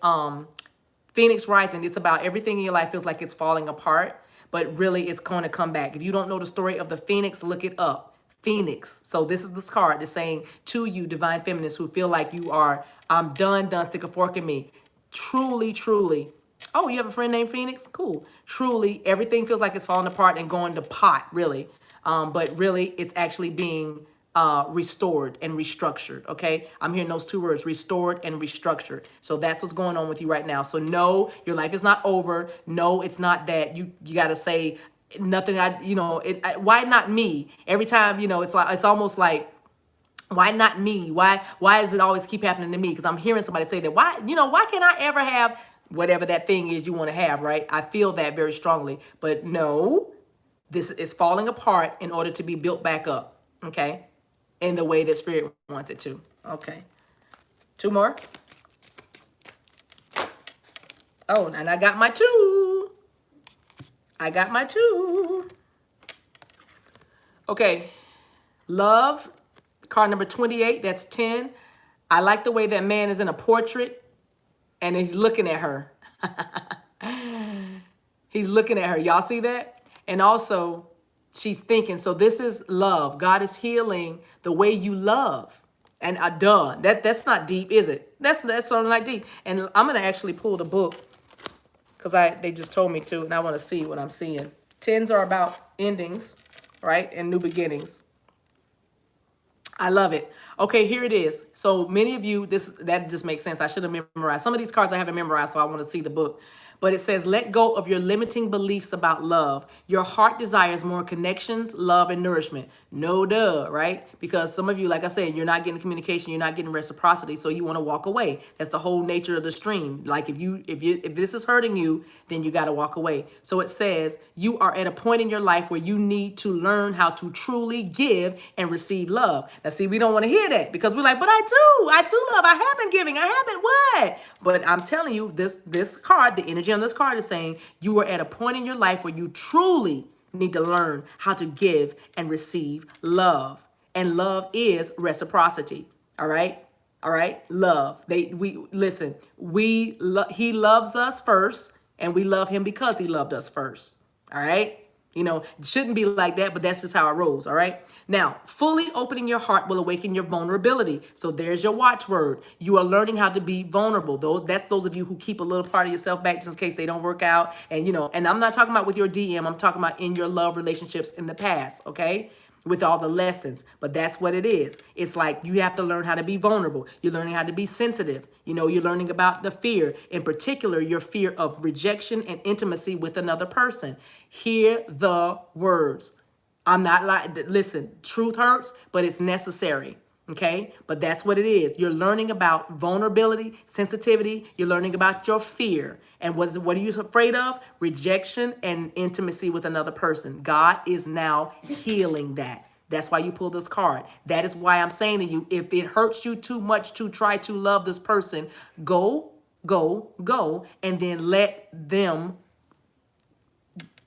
Phoenix Rising, it's about everything in your life feels like it's falling apart, but really it's going to come back. If you don't know the story of the Phoenix, look it up. Phoenix. So this is this card that's saying to you, divine feminists who feel like you are, I'm done, stick a fork in me. Truly, truly. Oh, you have a friend named Phoenix? Cool. Truly, everything feels like it's falling apart and going to pot, really. But really, it's actually being restored and restructured, okay? I'm hearing those two words, restored and restructured. So that's what's going on with you right now. So no, your life is not over. No, it's not that. You got to say nothing, why not me? Every time, it's like, it's almost like, why not me? Why does it always keep happening to me? Because I'm hearing somebody say that, why can't I ever have whatever that thing is you want to have, right? I feel that very strongly. But no, this is falling apart in order to be built back up, okay? In the way that Spirit wants it to. Okay. Two more. Oh, and I got my two. I got my two. Okay. Love. Card number 28. That's 10. I like the way that man is in a portrait and he's looking at her. He's looking at her. Y'all see that? And also, she's thinking, so this is love. God is healing the way you love. And that's not deep, is it? That's sort of not deep. And I'm gonna actually pull the book because they just told me to, and I want to see what I'm seeing. Tens are about endings, right, and new beginnings. I love it. Okay, here it is. So many of you, that just makes sense. I should have memorized. Some of these cards I haven't memorized, so I want to see the book. But it says, let go of your limiting beliefs about love. Your heart desires more connections, love, and nourishment. No duh, right? Because some of you, like I said, you're not getting communication, you're not getting reciprocity, so you want to walk away. That's the whole nature of the stream. Like if this is hurting you, then you got to walk away. So it says, you are at a point in your life where you need to learn how to truly give and receive love. Now see, we don't want to hear that because we're like, but I do love. I have been giving. I haven't what? But I'm telling you, this card, the energy on this card is saying you are at a point in your life where you truly need to learn how to give and receive love. And love is reciprocity. All right? All right? Love. He loves us first, and we love him because he loved us first. All right? It shouldn't be like that, but that's just how it rolls, all right? Now, fully opening your heart will awaken your vulnerability. So there's your watchword. You are learning how to be vulnerable. That's those of you who keep a little part of yourself back just in case they don't work out. And, and I'm not talking about with your DM. I'm talking about in your love relationships in the past, okay? With all the lessons, but that's what it is. It's like you have to learn how to be vulnerable. You're learning how to be sensitive. You're learning about the fear, in particular, your fear of rejection and intimacy with another person. Hear the words. I'm not like, listen, truth hurts, but it's necessary. Okay, but that's what it is. You're learning about vulnerability, sensitivity. You're learning about your fear. And what are you afraid of? Rejection and intimacy with another person. God is now healing that. That's why you pull this card. That is why I'm saying to you, if it hurts you too much to try to love this person, go, and then let them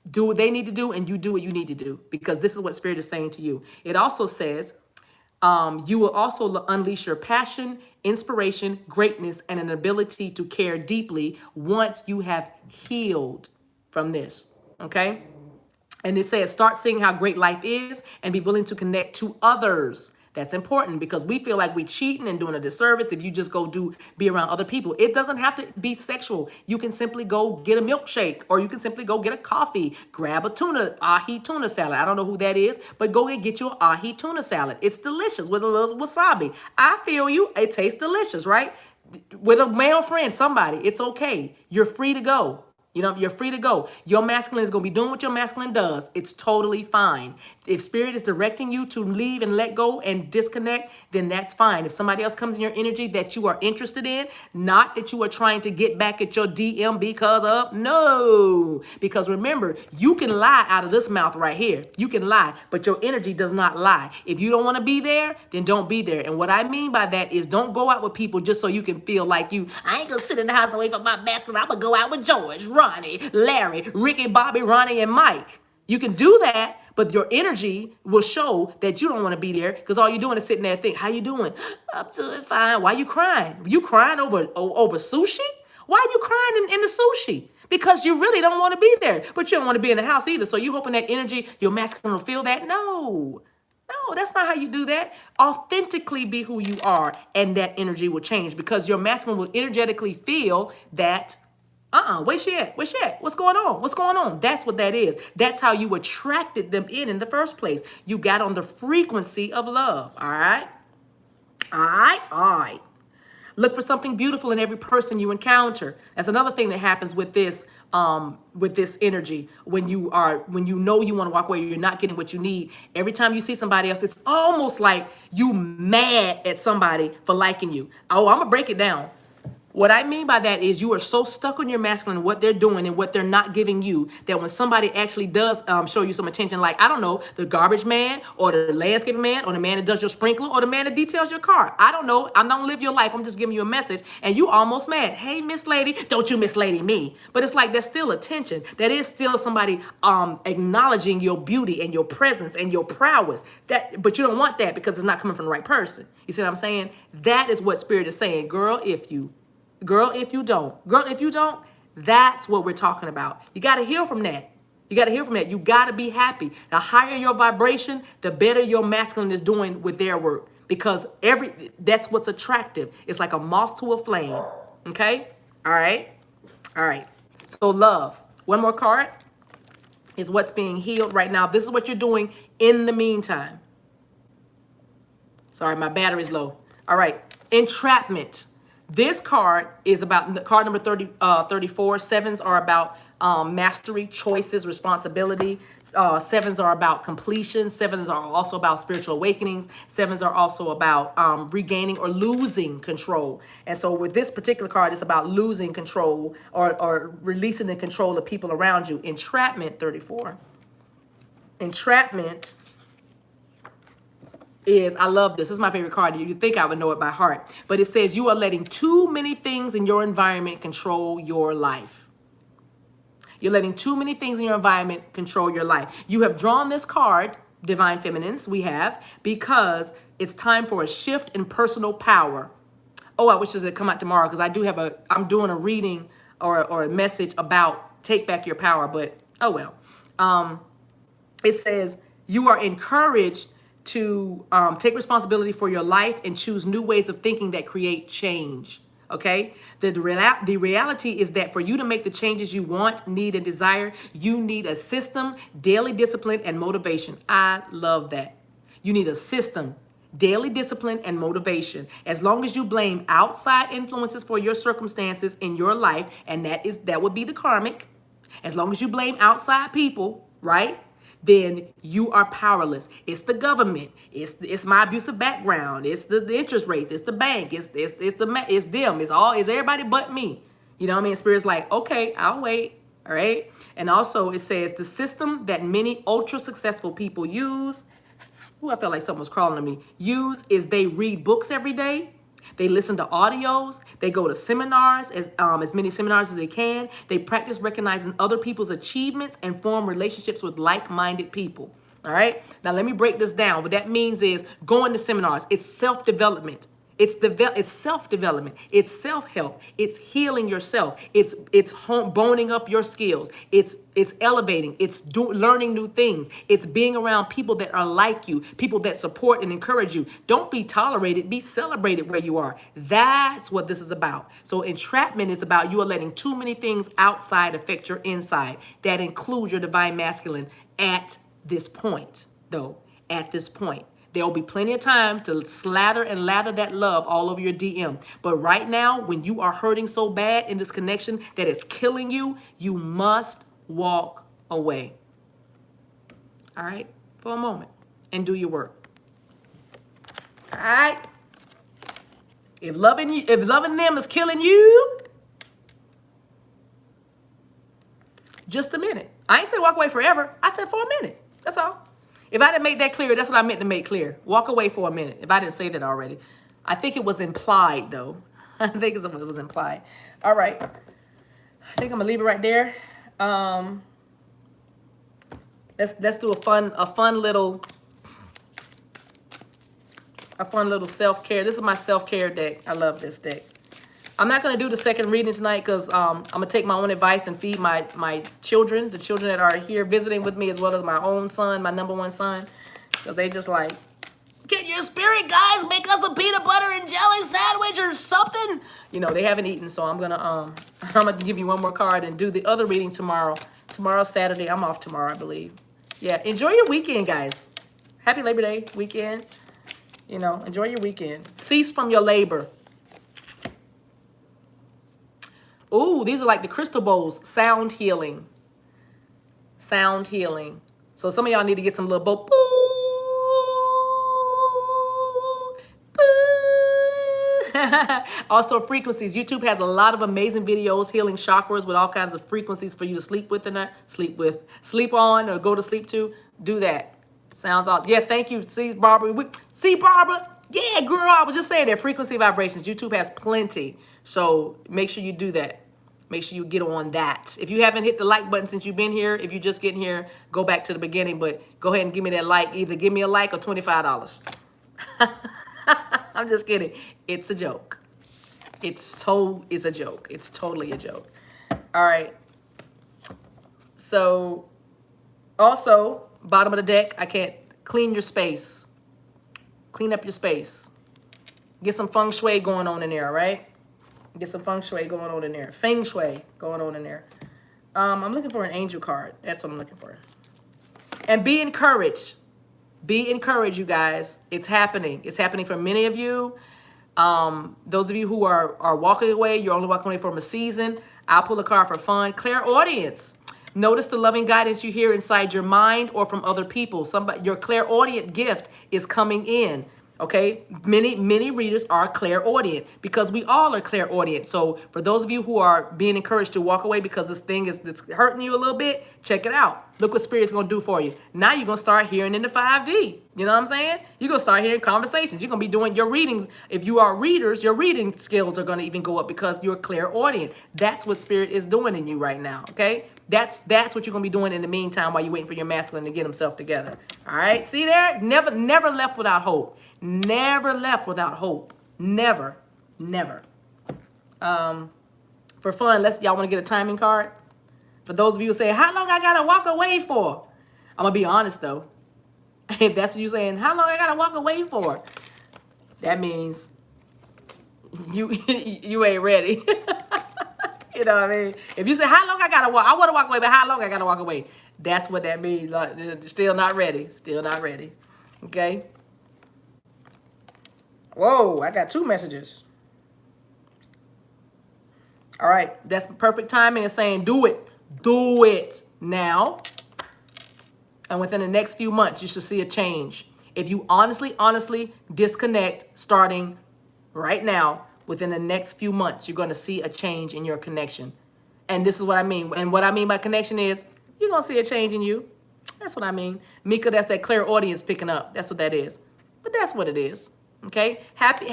do what they need to do and you do what you need to do. Because this is what Spirit is saying to you. It also says, you will also unleash your passion, inspiration, greatness, and an ability to care deeply once you have healed from this, okay? And it says, start seeing how great life is and be willing to connect to others. That's important because we feel like we're cheating and doing a disservice if you just be around other people. It doesn't have to be sexual. You can simply go get a milkshake, or you can simply go get a coffee, grab a ahi tuna salad. I don't know who that is, but go and get you an ahi tuna salad. It's delicious with a little wasabi. I feel you. It tastes delicious, right? With a male friend, somebody, it's okay. You're free to go. You know, you're free to go. Your masculine is going to be doing what your masculine does. It's totally fine. If spirit is directing you to leave and let go and disconnect, then that's fine. If somebody else comes in your energy that you are interested in, not that you are trying to get back at your DM because of, no. Because remember, you can lie out of this mouth right here. You can lie, but your energy does not lie. If you don't want to be there, then don't be there. And what I mean by that is don't go out with people just so you can feel like I ain't going to sit in the house away from my masculine. I'm going to go out with George, Ronnie, Larry, Ricky, Bobby, Ronnie, and Mike. You can do that, but your energy will show that you don't want to be there because all you're doing is sitting there thinking, how you doing? I'm doing fine. Why you crying? You crying over sushi? Why are you crying in the sushi? Because you really don't want to be there, but you don't want to be in the house either. So you hoping that energy, your masculine will feel that? No, that's not how you do that. Authentically be who you are, and that energy will change because your masculine will energetically feel that, where's she at? Where's she at? What's going on? What's going on? That's what that is. That's how you attracted them in the first place. You got on the frequency of love. All right? All right? All right. Look for something beautiful in every person you encounter. That's another thing that happens with this energy. When you know you want to walk away, you're not getting what you need. Every time you see somebody else, it's almost like you mad at somebody for liking you. Oh, I'm gonna break it down. What I mean by that is you are so stuck on your masculine, what they're doing and what they're not giving you, that when somebody actually does show you some attention, like, I don't know, the garbage man or the landscaping man or the man that does your sprinkler or the man that details your car. I don't know. I don't live your life. I'm just giving you a message and you almost mad. Hey, Miss Lady, don't you Miss Lady me. But it's like there's still attention. That is still somebody acknowledging your beauty and your presence and your prowess. But you don't want that because it's not coming from the right person. You see what I'm saying? That is what Spirit is saying. Girl, if you don't, that's what we're talking about. You got to heal from that. You got to be happy. The higher your vibration, the better your masculine is doing with their work, because that's what's attractive. It's like a moth to a flame. Okay? All right. So love. One more card is what's being healed right now. This is what you're doing in the meantime. Sorry, my battery's low. All right. Entrapment. This card is about card number 34. Sevens are about mastery, choices, responsibility. Sevens are about completion. Sevens are also about spiritual awakenings. Sevens are also about regaining or losing control. And so with this particular card, it's about losing control or releasing the control of people around you. Entrapment, 34. Entrapment is, I love this. This is my favorite card. You think I would know it by heart. But it says you are letting too many things in your environment control your life. You're letting too many things in your environment control your life. You have drawn this card, Divine Feminines, we have, because it's time for a shift in personal power. Oh, I wish this had come out tomorrow because I'm doing a reading or a message about take back your power, but oh well. It says you are encouraged to take responsibility for your life and choose new ways of thinking that create change. Okay? The reality is that for you to make the changes you want, need, and desire, you need a system, daily discipline, and motivation. I love that. You need a system, daily discipline, and motivation. As long as you blame outside influences for your circumstances in your life, and that would be the karmic. As long as you blame outside people, right? Then you are powerless. It's the government. It's my abusive background. It's the interest rates. It's the bank. It's them. It's everybody but me. You know what I mean? Spirit's like, okay, I'll wait. All right. And also it says the system that many ultra successful people use. Ooh, I felt like someone was crawling on me. Use is they read books every day. They listen to audios. They go to seminars, as many seminars as they can. They practice recognizing other people's achievements and form relationships with like-minded people. All right. Now, let me break this down. What that means is going to seminars. It's self-development. It's self-development. It's self-help. It's healing yourself. It's boning up your skills. It's elevating. It's learning new things. It's being around people that are like you, people that support and encourage you. Don't be tolerated. Be celebrated where you are. That's what this is about. So entrapment is about you are letting too many things outside affect your inside. That includes your divine masculine at this point, though. At this point. There will be plenty of time to slather and lather that love all over your DM. But right now, when you are hurting so bad in this connection that it's killing you, you must walk away. All right? For a moment. And do your work. All right? If loving them is killing you, just a minute. I ain't said walk away forever. I said for a minute. That's all. If I didn't make that clear, that's what I meant to make clear. Walk away for a minute. If I didn't say that already. I think it was implied, though. I think it was implied. All right. I think I'm going to leave it right there. Let's do a fun little self-care. This is my self-care deck. I love this deck. I'm not going to do the second reading tonight because I'm going to take my own advice and feed my children, the children that are here visiting with me, as well as my own son, my number one son, because they just like, get your spirit, guys, make us a peanut butter and jelly sandwich or something. You know, they haven't eaten, so I'm gonna give you one more card and do the other reading tomorrow. Tomorrow's Saturday. I'm off tomorrow, I believe. Yeah, enjoy your weekend, guys. Happy Labor Day weekend. You know, enjoy your weekend. Cease from your labor. Ooh, these are like the crystal bowls. Sound healing. Sound healing. So some of y'all need to get some little bow. Also frequencies. YouTube has a lot of amazing videos healing chakras with all kinds of frequencies for you to sleep with and sleep on or go to sleep to. Do that. Sounds awesome. Yeah, thank you. See, Barbara. See, Barbara. Yeah, girl, I was just saying that frequency vibrations. YouTube has plenty. So make sure you do that. Make sure you get on that. If you haven't hit the like button since you've been here, if you're just getting here, go back to the beginning. But go ahead and give me that like. Either give me a like or $25. I'm just kidding. It's a joke. It's a joke. It's totally a joke. All right. So also, bottom of the deck, I can't clean your space. Clean up your space. Get some feng shui going on in there, all right? Get some feng shui going on in there. Feng shui going on in there. I'm looking for an angel card. That's what I'm looking for. And be encouraged. Be encouraged, you guys. It's happening. It's happening for many of you. Those of you who are walking away, you're only walking away from a season. I'll pull a card for fun. Clairaudience. Notice the loving guidance you hear inside your mind or from other people. Your clairaudient gift is coming in. Okay, many readers are clairaudient because we all are clairaudient. So for those of you who are being encouraged to walk away because this thing it's hurting you a little bit, check it out. Look what Spirit's going to do for you. Now you're going to start hearing in the 5D. You know what I'm saying? You're going to start hearing conversations. You're going to be doing your readings. If you are readers, your reading skills are going to even go up because you're clairaudient. That's what Spirit is doing in you right now, okay? That's what you're going to be doing in the meantime while you're waiting for your masculine to get himself together. All right? See there? Never left without hope. Never left without hope. Never. For fun, y'all want to get a timing card? For those of you who say, how long I got to walk away for? I'm going to be honest, though. If that's what you're saying, how long I got to walk away for? That means you ain't ready. You know what I mean? If you say, how long I got to walk? I want to walk away, but how long I got to walk away? That's what that means. Like, still not ready. Still not ready. Okay? Whoa, I got 2 messages. All right, that's perfect timing. It's saying do it. Do it now. And within the next few months, you should see a change. If you honestly disconnect starting right now, within the next few months, you're going to see a change in your connection. And this is what I mean. And what I mean by connection is you're going to see a change in you. That's what I mean. Mika, that's that clairaudience picking up. That's what that is. But that's what it is. Okay? Happy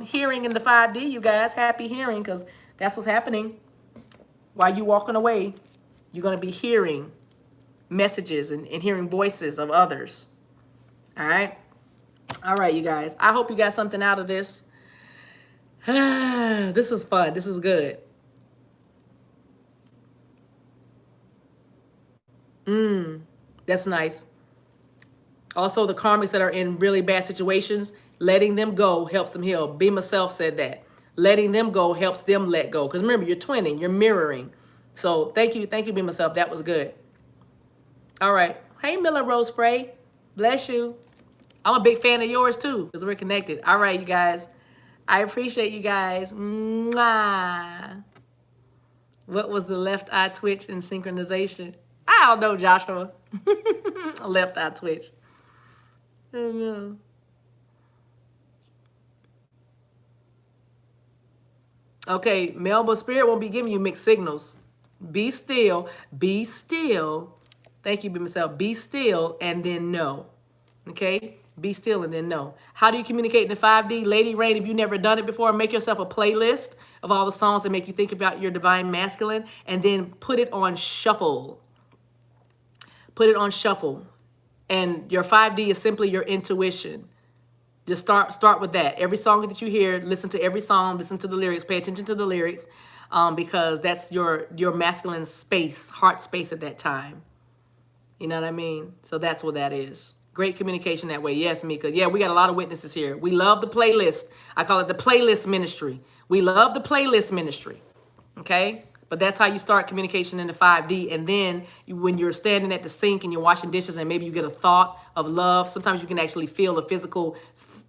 hearing in the 5D, you guys. Happy hearing, because that's what's happening. While you walking away, you're going to be hearing messages and hearing voices of others. All right? All right, you guys. I hope you got something out of this. This is fun. This is good. That's nice. Also, the karmics that are in really bad situations, letting them go helps them heal. Be Myself said that. Letting them go helps them let go. Because remember, you're twinning, you're mirroring. So thank you, Be Myself. That was good. All right. Hey, Miller Rose Frey. Bless you. I'm a big fan of yours too, because we're connected. All right, you guys. I appreciate you guys. Mwah. What was the left eye twitch and synchronization? I don't know, Joshua. Left eye twitch. I don't know. Okay, Melba, Spirit won't be giving you mixed signals. Be still. Be still. Thank you, be myself. Be still and then no. Okay? Be still and then no. How do you communicate in the 5D? Lady Rain, if you've never done it before, make yourself a playlist of all the songs that make you think about your divine masculine and then put it on shuffle. Put it on shuffle. And your 5D is simply your intuition. Just start with that. Every song that you hear, listen to every song, listen to the lyrics, pay attention to the lyrics, because that's your masculine space, heart space at that time. You know what I mean? So that's what that is. Great communication that way. Yes, Mika. Yeah, we got a lot of witnesses here. We love the playlist. I call it the playlist ministry. We love the playlist ministry. Okay? But that's how you start communication in the 5D. And then when you're standing at the sink and you're washing dishes and maybe you get a thought of love, sometimes you can actually feel the physical,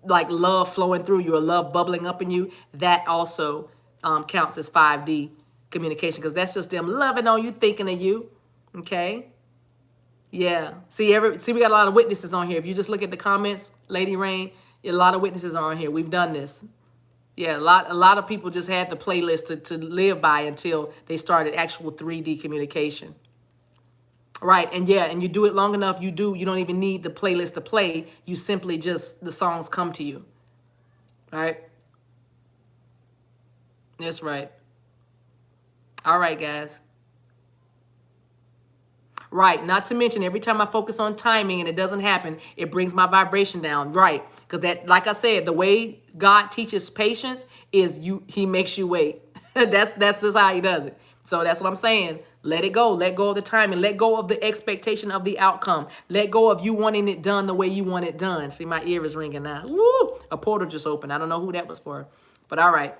like love flowing through you or love bubbling up in you. That also counts as 5D communication because that's just them loving on you, thinking of you. Okay? Yeah. See, we got a lot of witnesses on here. If you just look at the comments, Lady Rain, a lot of witnesses are on here. We've done this. Yeah, a lot of people just had the playlist to live by until they started actual 3D communication. Right, and yeah, and you do it long enough, you don't even need the playlist to play. You simply just, the songs come to you. All right? That's right. All right, guys. Right, not to mention every time I focus on timing and it doesn't happen, it brings my vibration down. Right, because that, like I said, the way God teaches patience is He makes you wait. that's just how He does it. So that's what I'm saying. Let it go. Let go of the timing. Let go of the expectation of the outcome. Let go of you wanting it done the way you want it done. See, my ear is ringing now. Woo! A portal just opened. I don't know who that was for. But all right.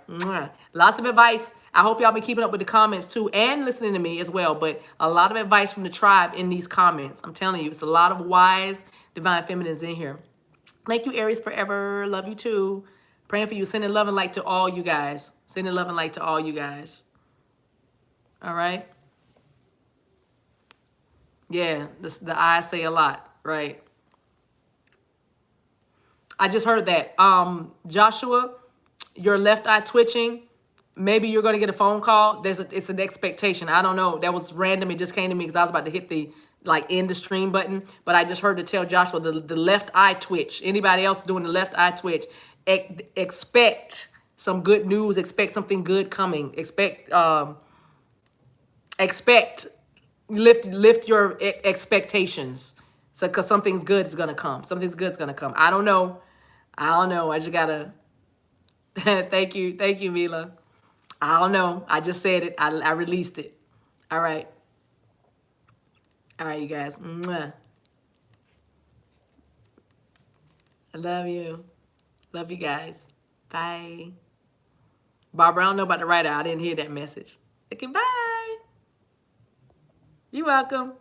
Lots of advice. I hope y'all been keeping up with the comments too and listening to me as well. But a lot of advice from the tribe in these comments. I'm telling you, it's a lot of wise divine feminines in here. Thank you, Aries Forever. Love you too. Praying for you. Sending love and light to all you guys. Sending love and light to all you guys. All right. Yeah, the eyes say a lot, right? I just heard that. Joshua, your left eye twitching. Maybe you're going to get a phone call. It's an expectation. I don't know. That was random. It just came to me because I was about to hit the end the stream button. But I just heard to tell Joshua the left eye twitch. Anybody else doing the left eye twitch? Expect some good news. Expect something good coming. Expect lift your expectations. So because something's good is gonna come. Something's good's gonna come. I don't know. I just gotta. Thank you, Mila. I don't know. I just said it. I released it. All right, you guys. Mwah. I love you. Love you guys. Bye. Barbara, I don't know about the writer. I didn't hear that message. Okay, bye. You're welcome.